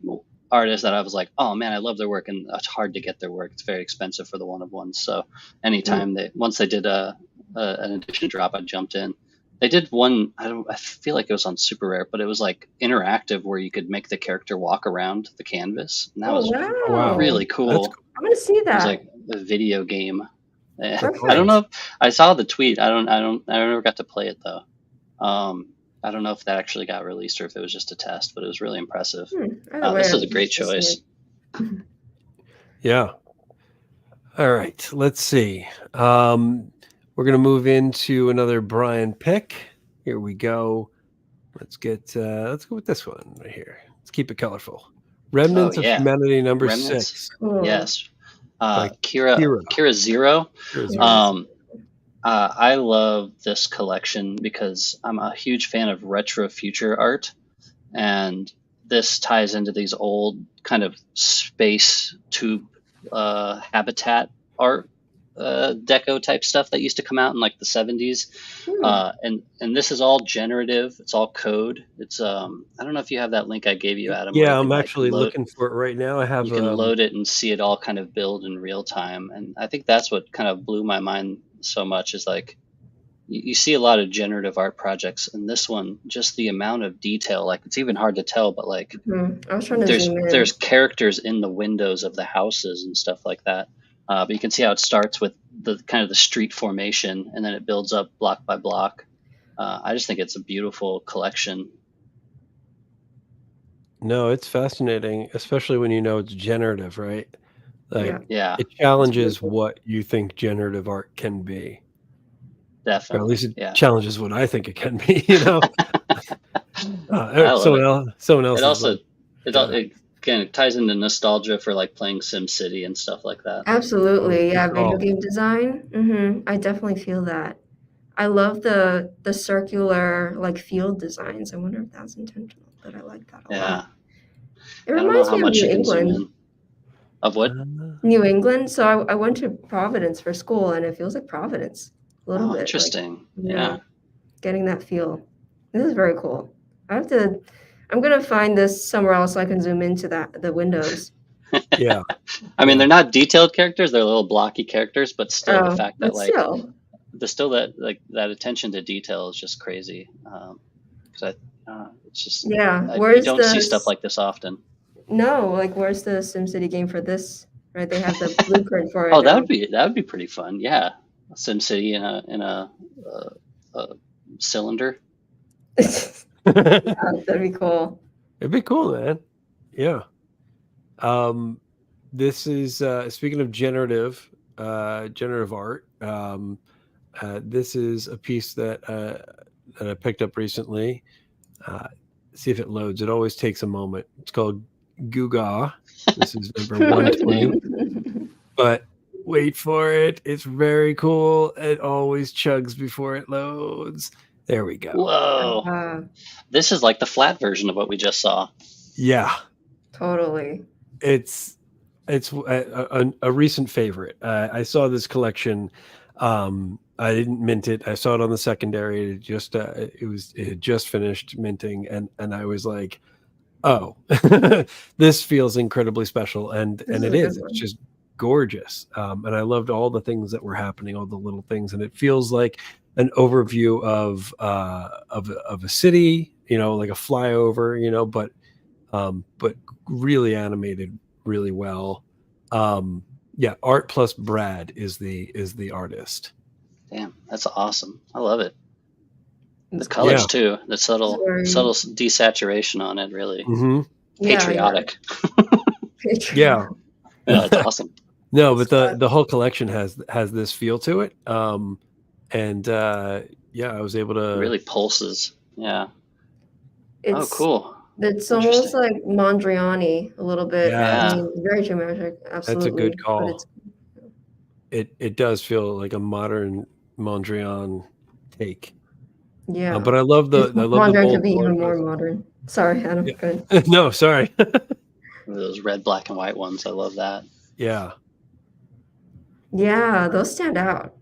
artist that I was like, oh man, I love their work, and it's hard to get their work. It's very expensive for the one of ones. So anytime once they did an edition drop, I jumped in. They did one. I feel like it was on Super Rare, but it was like interactive where you could make the character walk around the canvas, and that was really cool. That's cool. I'm gonna see that. It was like a video game. Perfect. I don't know. I saw the tweet. I never got to play it though. I don't know if that actually got released or if it was just a test, but it was really impressive. This is a great choice. Yeah. All right. Let's see. We're gonna move into another Bryan pick. Here we go. Let's go with this one right here. Let's keep it colorful. Remnants of Humanity number 6. Cool. Yes. Kira Zero. I love this collection because I'm a huge fan of retro future art, and this ties into these old kind of space tube habitat art deco type stuff that used to come out in like the 70s. And this is all generative. It's all code. It's I don't know if you have that link I gave you, Adam. Yeah, I'm actually looking for it right now. You can load it and see it all kind of build in real time. And I think that's what kind of blew my mind so much is like you see a lot of generative art projects, and this one, just the amount of detail, like it's even hard to tell, but like I was trying to zoom in. There's characters in the windows of the houses and stuff like that. But you can see how it starts with the kind of the street formation, and then it builds up block by block. I just think it's a beautiful collection. No, it's fascinating, especially when you know it's generative, right? Like, it challenges what you think generative art can be. Definitely. Or at least it challenges what I think it can be. You know, someone else. It kind of ties into nostalgia for like playing SimCity and stuff like that. Absolutely, video game design. I definitely feel that. I love the circular like field designs. I wonder if that's intentional, but I like that a lot. It reminds me of New England. Of what? New England. So I went to Providence for school, and it feels like Providence. a little bit. Interesting. Like, Yeah. getting that feel. This is very cool. I'm gonna find this somewhere else so I can zoom into the windows. Yeah. I mean, they're not detailed characters; they're little blocky characters, but still, the fact that but still. that attention to detail is just crazy. Because it's just you Where's don't see stuff like this often. No, like where's the SimCity game for this? Right, they have the blueprint for it. Oh, now. that would be pretty fun. Yeah, SimCity in a cylinder. That'd be cool. It'd be cool, man. Yeah. This is speaking of generative art. This is a piece that I picked up recently. See if it loads. It always takes a moment. It's called Guga. This is number 120. But wait for it. It's very cool. It always chugs before it loads. There we go. Whoa. This is like the flat version of what we just saw. Yeah. Totally. It's a recent favorite. I saw this collection. I didn't mint it. I saw it on the secondary. It had just finished minting, and I was like, oh, this feels incredibly special, and it is. It's just gorgeous. And I loved all the things that were happening, all the little things, and it feels like an overview of a city, like a flyover, but really animated really well. Art plus Brad is the artist. Damn, that's awesome. I love it. The colors too, the subtle desaturation on it, really patriotic. Yeah. That's awesome. No, but the whole collection has this feel to it. And I was able to really pulses. Yeah. Cool. It's almost like Mondrian a little bit. Yeah. I mean, very geometric. Absolutely. That's a good call. It does feel like a modern Mondrian take. Yeah. But I love the Mondrian could be even more modern. Sorry, Adam. Yeah. No, sorry. Those red, black, and white ones. I love that. Yeah. Yeah, those stand out.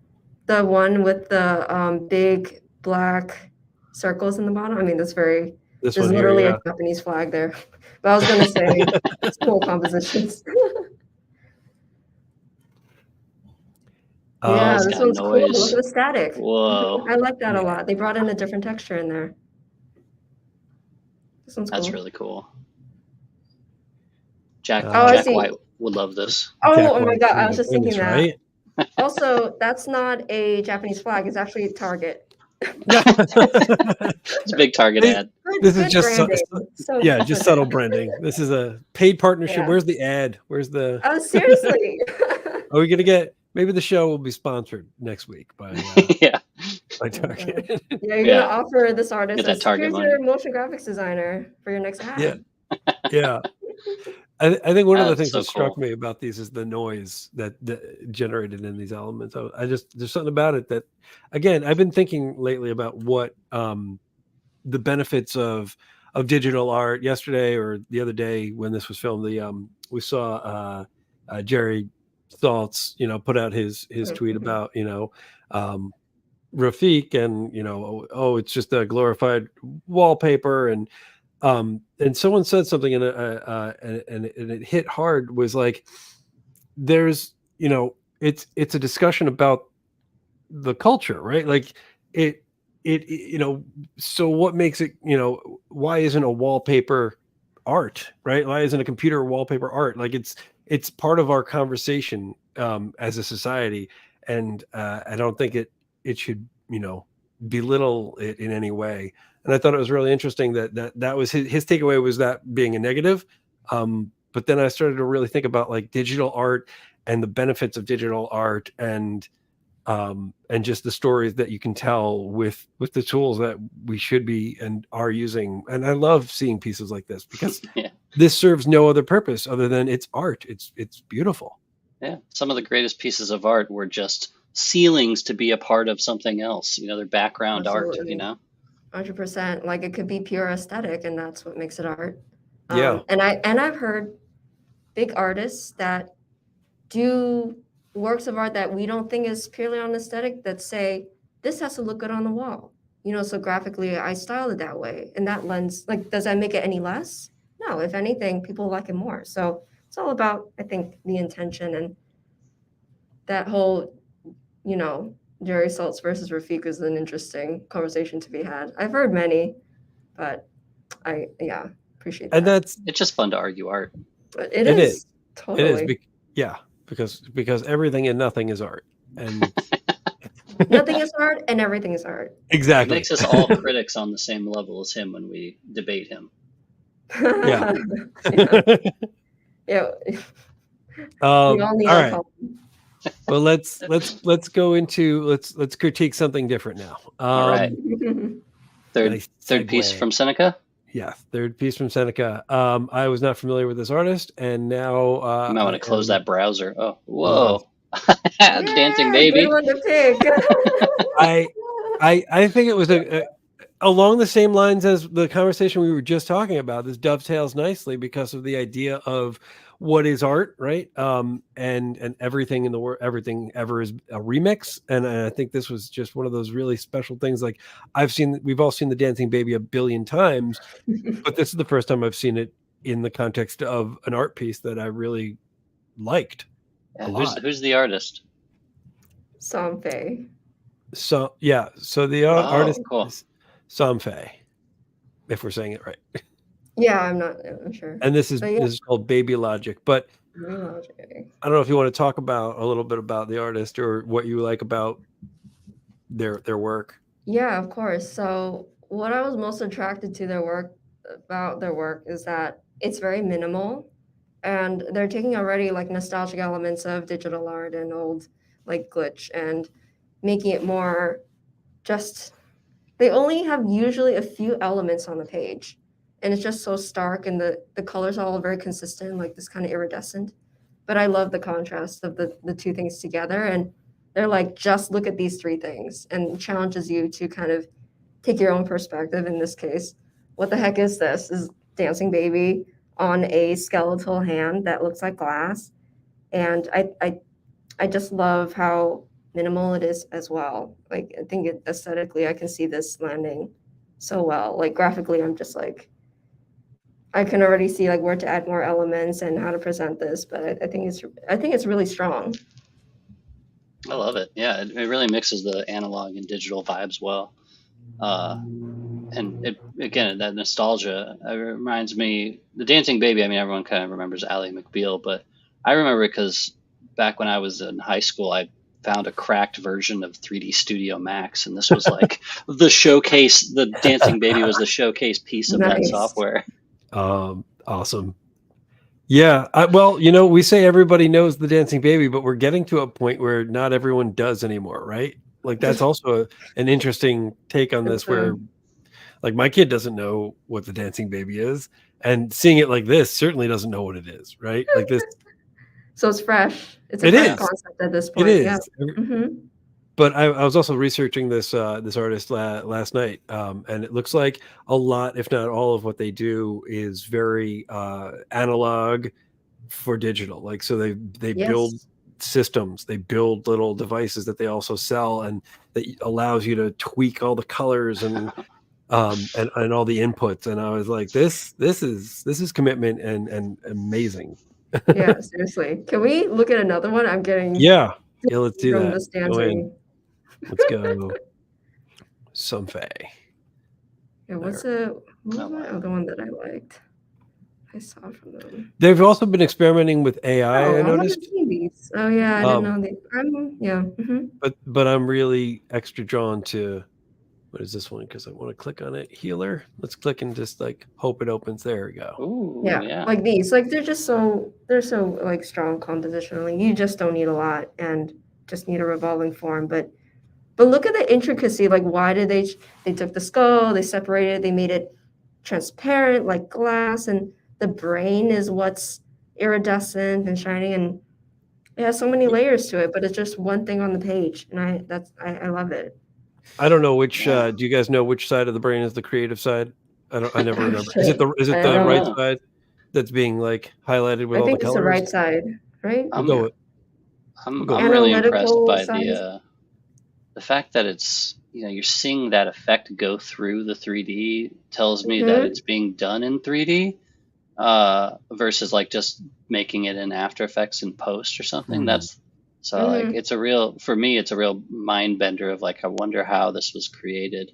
The one with the big black circles in the bottom. I mean, there's literally a Japanese flag there. But I was going to say, it's cool compositions. Yeah, this one's cool. Look at the static. Whoa. I like that a lot. They brought in a different texture in there. This one's cool. That's really cool. Jack White would love this. Oh my God. I was just thinking that. Right? Also, that's not a Japanese flag. It's actually Target. It's a big Target ad. This is just just subtle branding. This is a paid partnership. Yeah. Where's the ad? Where's the? Oh, seriously? Are we gonna get? Maybe the show will be sponsored next week by by Target. Yeah, you're gonna offer this artist here's your motion graphics designer for your next ad. Yeah. I think one of the things that struck me about these is the noise that generated in these elements. There's something about it that, again, I've been thinking lately about what the benefits of digital art. Yesterday or the other day when this was filmed, we saw Jerry Saltz, put out his tweet about Rafik and it's just a glorified wallpaper and someone said something and it hit hard, was like, there's it's a discussion about the culture, right? Like it so what makes it, why isn't a wallpaper art, right? Why isn't a computer wallpaper art? Like it's part of our conversation as a society, and I don't think it should belittle it in any way. And I thought it was really interesting that was his takeaway, was that being a negative. But then I started to really think about like digital art and the benefits of digital art and just the stories that you can tell with the tools that we should be and are using. And I love seeing pieces like this because this serves no other purpose other than it's art. It's beautiful. Yeah. Some of the greatest pieces of art were just ceilings to be a part of something else, their background art, 100%. Like it could be pure aesthetic, and that's what makes it art. Yeah. And I've heard big artists that do works of art that we don't think is purely on aesthetic that say this has to look good on the wall. So graphically I styled it that way. And that lens, like, does that make it any less? No, if anything, people like it more. So it's all about, I think, the intention, and that whole, Jerry Saltz versus Rafik is an interesting conversation to be had. I've heard many, but I appreciate that. And that's It's just fun to argue art. It is. Totally. It is. Because everything and nothing is art. And nothing is art and everything is art. Exactly. It makes us all critics on the same level as him when we debate him. Yeah. Yeah. We all need all our right. column. Well, let's go into let's critique something different now. All right. Third segue. piece from Seneca. Yeah, third piece from Seneca. I was not familiar with this artist, and now You might want to close that browser. Oh, whoa. Dancing baby. Good one to pick. I think it was along the same lines as the conversation we were just talking about. This dovetails nicely because of the idea of what is art, right? And everything in the world, everything ever is a remix. And I think this was just one of those really special things. Like we've all seen the Dancing Baby a billion times, but this is the first time I've seen it in the context of an art piece that I really liked a lot. Who's the artist? Samfei. So the artist cool. is Samfei, if we're saying it right. Yeah, I'm sure. And this is called Baby Logic. But I don't know if you want to talk about a little bit about the artist or what you like about their work. Yeah, of course. So what I was most attracted to their work is that it's very minimal, and they're taking already like nostalgic elements of digital art and old like glitch and making it more just, they only have usually a few elements on the page. And it's just so stark, and the colors are all very consistent, like this kind of iridescent. But I love the contrast of the two things together. And they're like, just look at these three things, and challenges you to kind of take your own perspective. In this case, what the heck is this? Is Dancing Baby on a skeletal hand that looks like glass. And I just love how minimal it is as well. Like, I think aesthetically, I can see this landing so well. Like graphically, I'm just like, I can already see like where to add more elements and how to present this, but I think it's really strong. I love it. Yeah, it really mixes the analog and digital vibes well. And that nostalgia reminds me, the Dancing Baby, I mean, everyone kind of remembers Ally McBeal, but I remember it because back when I was in high school, I found a cracked version of 3D Studio Max, and this was like the showcase. The Dancing Baby was the showcase piece of that software. Awesome. Yeah. We say everybody knows the Dancing Baby, but we're getting to a point where not everyone does anymore, right? Like that's also an interesting take on this, where like my kid doesn't know what the Dancing Baby is, and seeing it like this certainly doesn't know what it is, right? Like this. So it's fresh. It's a fresh concept at this point. It is. Yeah. Mm-hmm. But I was also researching this artist last night, and it looks like a lot, if not all, of what they do is very analog for digital. Like, so they build systems, they build little devices that they also sell, and that allows you to tweak all the colors and all the inputs. And I was like, this is commitment and amazing. Yeah, seriously. Can we look at another one? I'm getting let's do that. This dancing. Let's go. Samfei. Yeah, what was my other one that I liked? I saw from them. They've also been experimenting with AI. I noticed. Oh yeah, I didn't know these. But I'm really extra drawn to, what is this one? Because I want to click on it. Healer. Let's click and just like hope it opens. There we go. Ooh, yeah, like these. Like they're so like strong compositionally. You just don't need a lot and just need a revolving form. But look at the intricacy. Like, why did they took the skull, they separated, they made it transparent like glass, and the brain is what's iridescent and shining, and it has so many layers to it, but it's just one thing on the page, and I love it. I don't know which. Do you guys know which side of the brain is the creative side? I never remember. Is it the right side that's being like highlighted with all the colors? I think it's the right side, right? I'm really impressed by the fact that it's, you're seeing that effect go through the 3D tells me that it's being done in 3D versus like just making it in After Effects in post or something. That's so like it's a real, for me, it's a real mind bender of like, I wonder how this was created.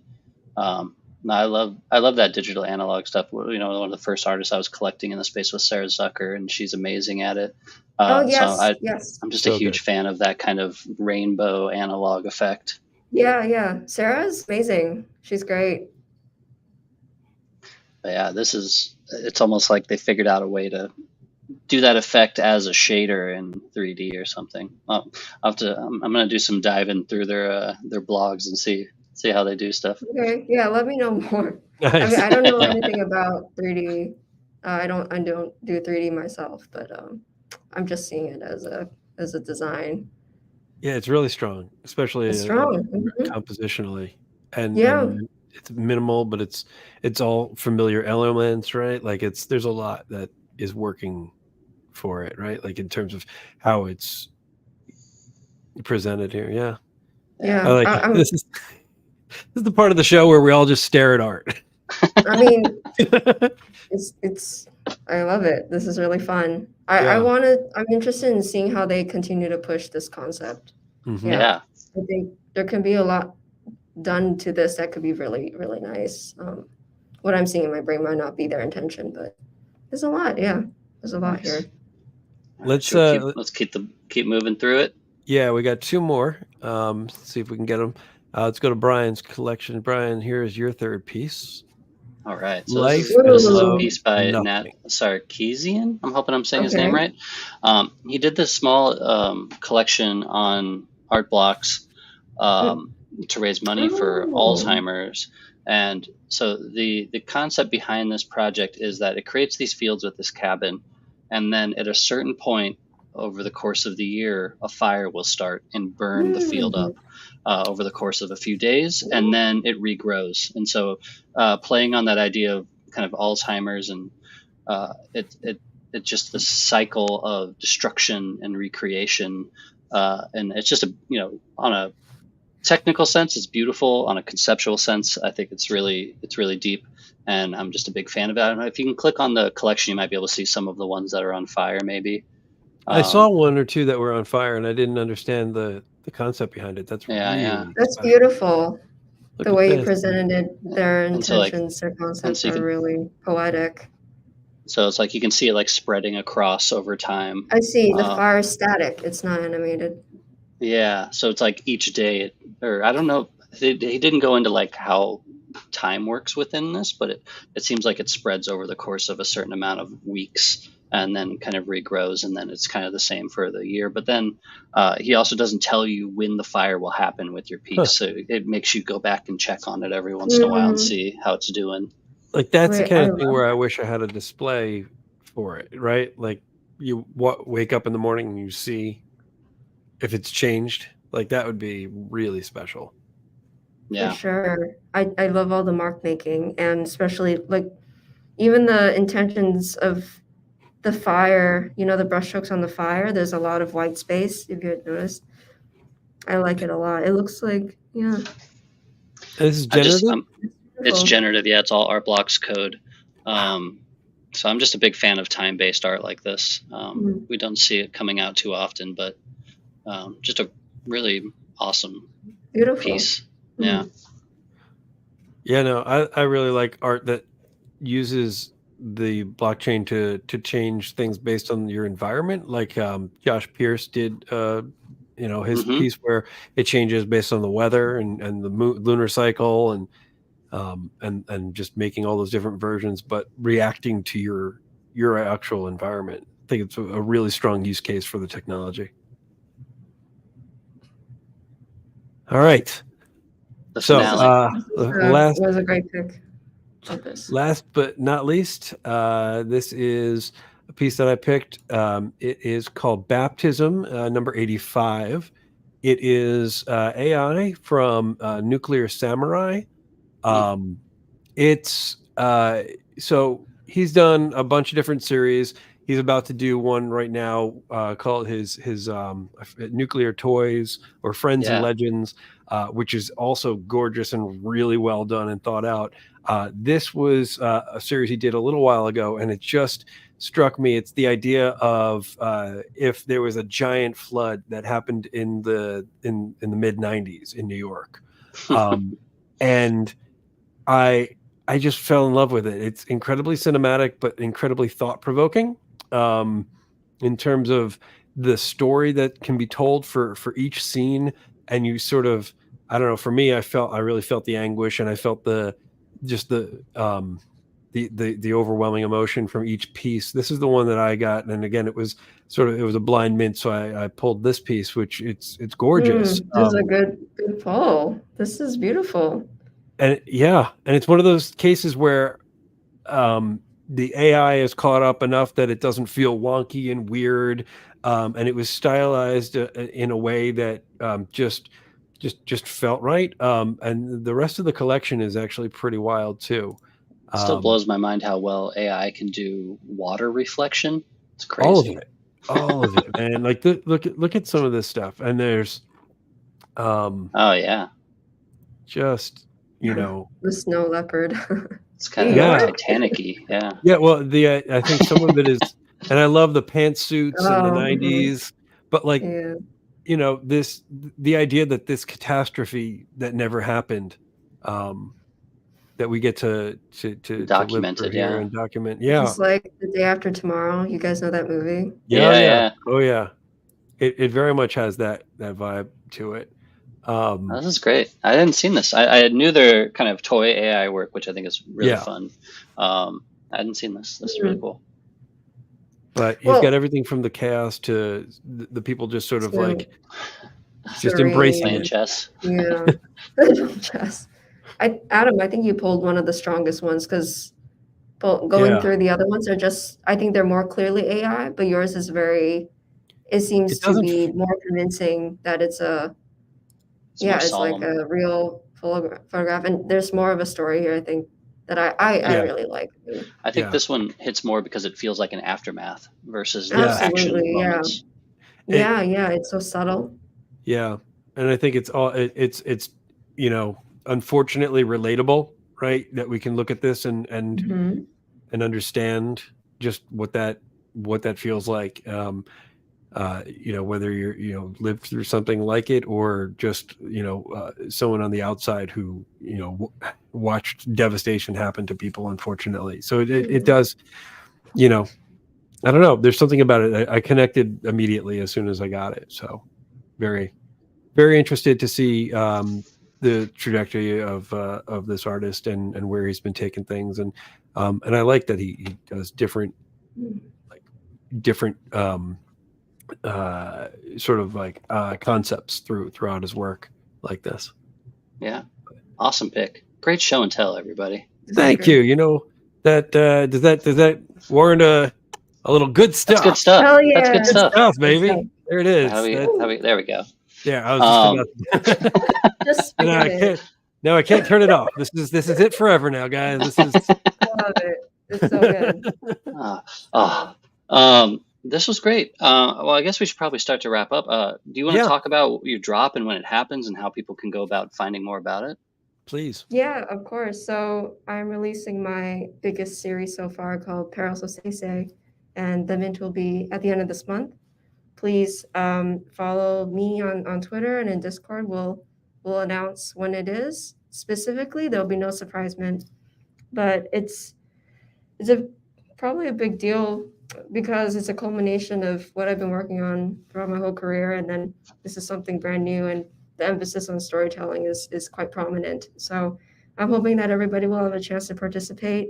I love that digital analog stuff. One of the first artists I was collecting in the space was Sarah Zucker, and she's amazing at it. Yes. I'm just a huge fan of that kind of rainbow analog effect. Yeah. Sarah's amazing. She's great. But yeah, it's almost like they figured out a way to do that effect as a shader in 3D or something. I'm gonna do some diving through their blogs and see how they do stuff. Okay, yeah, let me know more. Nice. I mean, I don't know anything about 3D. I don't do 3D myself, but I'm just seeing it as a design. Yeah, it's really strong, especially It's strong. compositionally, and Yeah. it's minimal, but it's all familiar elements, right? Like there's a lot that is working for it, right? Like in terms of how it's presented here. Yeah. Yeah. I like this is the part of the show where we all just stare at art. I mean, it's I love it. This is really fun. I'm interested in seeing how they continue to push this concept. Yeah. I think there can be a lot done to this that could be really, really nice. What I'm seeing in my brain might not be their intention, but there's a lot. Yeah, there's a lot here. Let's keep moving through it. Yeah, we got two more. Let's see if we can get them. Let's go to Brian's collection. Brian, here is your third piece. All right. So Life this is a piece by Nat Sarkeesian. I'm hoping I'm saying his name right. He did this small collection on art blocks to raise money for Alzheimer's. And so the concept behind this project is that it creates these fields with this cabin, and then at a certain point over the course of the year, a fire will start and burn the field up over the course of a few days, and then it regrows. And so playing on that idea of kind of Alzheimer's, and it's just the cycle of destruction and recreation, and it's just on a technical sense, it's beautiful. On a conceptual sense, I think it's really deep, and I'm just a big fan of it. I don't know if you can click on the collection, you might be able to see some of the ones that are on fire. Maybe I saw one or two that were on fire, and I didn't understand the concept behind it. That's that's beautiful. The way you presented it, their intentions, their concepts are really poetic. So it's like you can see it like spreading across over time. I see. The fire is static. It's not animated. Yeah. So it's like each day, or I don't know. He didn't go into like how time works within this, but it seems like it spreads over the course of a certain amount of weeks, and then kind of regrows, and then it's kind of the same for the year. But then he also doesn't tell you when the fire will happen with your piece, so it makes you go back and check on it every once in a while and see how it's doing. Like that's the kind of thing where I wish I had a display for it, right? Like you wake up in the morning and you see if it's changed. Like that would be really special. Yeah, for sure. I love all the mark making, and especially like even the intentions of the fire, the brushstrokes on the fire. There's a lot of white space, if you had noticed. I like it a lot. It looks like, This is generative? It's generative, yeah. It's all art blocks code. So I'm just a big fan of time-based art like this. We don't see it coming out too often, but just a really awesome piece. Yeah. Yeah, no, I really like art that uses the blockchain to change things based on your environment. Like Josh Pierce did, his piece where it changes based on the weather and the lunar cycle and just making all those different versions, but reacting to your actual environment. I think it's a really strong use case for the technology. All right. So last was a great pick. Last but not least, this is a piece that I picked. It is called Baptism, number 85. It is AI from Nuclear Samurai. It's so he's done a bunch of different series. he's about to do one right now called his Nuclear Toys or Friends and Yeah. Legends, which is also gorgeous and really well done and thought out. This was a series he did a little while ago, and it just struck me. It's the idea of if there was a giant flood that happened in the mid 90s in New York, and I just fell in love with it. It's incredibly cinematic, but incredibly thought provoking in terms of the story that can be told for each scene. And you sort of, I don't know, for me, I really felt the anguish, and I felt the overwhelming emotion from each piece. This is the one that I got, and again, it was a blind mint, so I pulled this piece, which it's gorgeous. This is a good pull. This is beautiful. And it's one of those cases where the AI is caught up enough that it doesn't feel wonky and weird, and it was stylized in a way that just felt right. And the rest of the collection is actually pretty wild too. Still blows my mind how well AI can do water reflection. It's crazy. All of it, man. Like look at some of this stuff, and there's oh yeah, just the snow leopard. It's kind of Titanic-y, yeah. Yeah, well, I think some of it is, and I love the pantsuits in the 90s, but like, the idea that this catastrophe that never happened, that we get to document it, here and document, It's like The Day After Tomorrow. You guys know that movie? Yeah. Oh yeah, it very much has that vibe to it. This is great. I hadn't seen this. I knew their kind of toy AI work, which I think is really fun. I hadn't seen this. This is really cool. But you've got everything from the chaos to the people just sort of like just embracing playing chess. Yeah, chess. Adam, I think you pulled one of the strongest ones because going through the other ones are just, I think they're more clearly AI, but yours is it seems to be more convincing that it's it's like a real photograph, and there's more of a story here, I think, that I really like. I think this one hits more because it feels like an aftermath versus the Absolutely, action moments. It's so subtle. Yeah, and I think it's unfortunately relatable, right? That we can look at this and understand just what that feels like. Whether you're lived through something like it or just someone on the outside who watched devastation happen to people, unfortunately. So it does, I don't know, there's something about it. I connected immediately as soon as I got it. So very, very interested to see the trajectory of this artist and where he's been taking things, and I like that he does different sort of like concepts throughout his work like this. Yeah, awesome pick. Great show and tell, everybody. Thank you. That does that warrant a little good stuff? That's good stuff. Hell yeah. That's good stuff, baby. There it is. There we go. Yeah, I was just about No, I can't turn it off. This is it forever now, guys. This is. I love it. It's so good. This was great. Well, I guess we should probably start to wrap up. Do you want to talk about your drop and when it happens and how people can go about finding more about it? Please. Yeah, of course. So I'm releasing my biggest series so far called Perils of Sēsē, and the mint will be at the end of this month. Please follow me on Twitter and in Discord. We'll announce when it is specifically. There'll be no surprise mint, but it's probably a big deal because it's a culmination of what I've been working on throughout my whole career, and then this is something brand new, and the emphasis on storytelling is quite prominent. So I'm hoping that everybody will have a chance to participate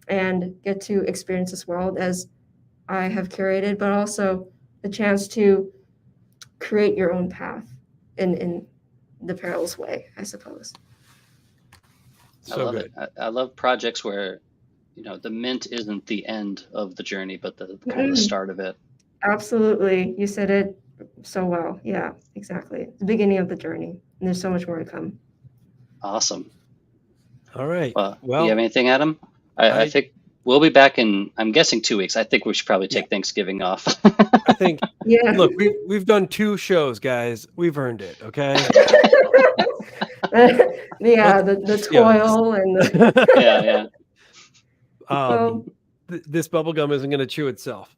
and get to experience this world as I have curated, but also the chance to create your own path in the Perils way, I suppose. I love it. I love projects where the mint isn't the end of the journey, but the kind of the start of it. Absolutely. You said it so well. Yeah, exactly. The beginning of the journey. And there's so much more to come. Awesome. All right. Well, do you have anything, Adam? I think We'll be back in, I'm guessing, 2 weeks. I think we should probably take Thanksgiving off. I think. Yeah. Look, we've done 2 shows, guys. We've earned it. Okay. Yeah, the toil and the Yeah. Well, this bubble gum isn't going to chew itself.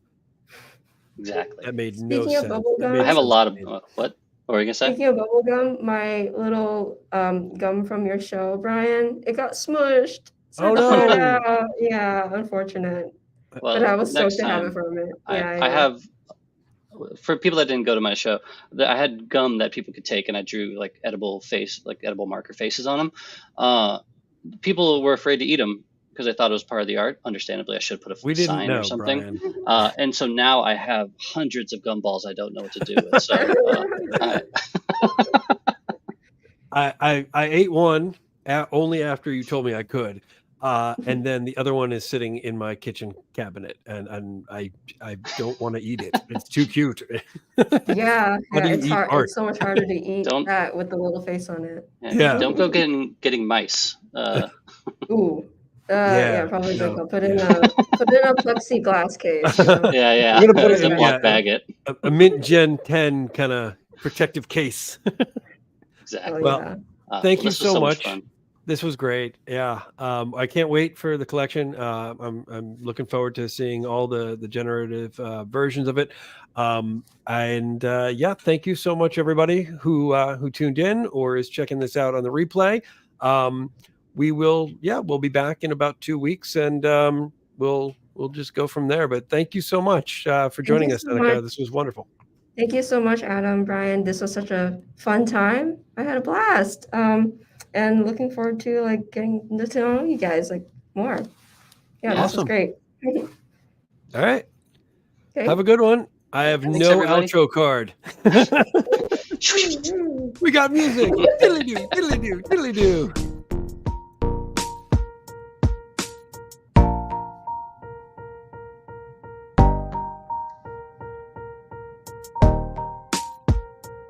Exactly. That made no Speaking of sense. bubble That gum, made I have a sense lot to of, me. what were you going to say? speaking of bubble gum, my little gum from your show, Brian, it got smushed. So Oh, I threw it no. out. Yeah, unfortunate. Well, But I was next stoked to have it time, from it. I Yeah. have, for people that didn't go to my show, I had gum that people could take, and I drew like edible marker faces on them. People were afraid to eat them because they thought it was part of the art. Understandably, I should put We a didn't sign know, or something. Brian. And so now I have hundreds of gumballs I don't know what to do with. So I ate one only after you told me I could. And then the other one is sitting in my kitchen cabinet, and I don't want to eat it. It's too cute. Yeah, How do you it's eat hard. art? It's so much harder to eat Don't- that with the little face on it. Yeah. Don't go getting mice. Ooh. Yeah, Probably no, don't go. Put it in a plexiglass case. You know? Yeah. I'm gonna put it in, Ziploc bag it. a Mint Gen 10 kind of protective case. Exactly. Oh, Well, yeah. Thank you this was so much much. fun. This was great. Yeah. I can't wait for the collection. I'm looking forward to seeing all the generative versions of it. Thank you so much, everybody who tuned in or is checking this out on the replay. We'll be back in about 2 weeks, and we'll just go from there. But thank you so much for joining you us, so Seneca. much. This was wonderful. Thank you so much, Adam, Brian. This was such a fun time. I had a blast. And looking forward to like getting to know you guys like more. Yeah, this was Awesome. great. All right. Okay. Have a good one. I have Thanks, no everybody. outro card. We got music. Diddly-doo, diddly-doo, diddly-doo.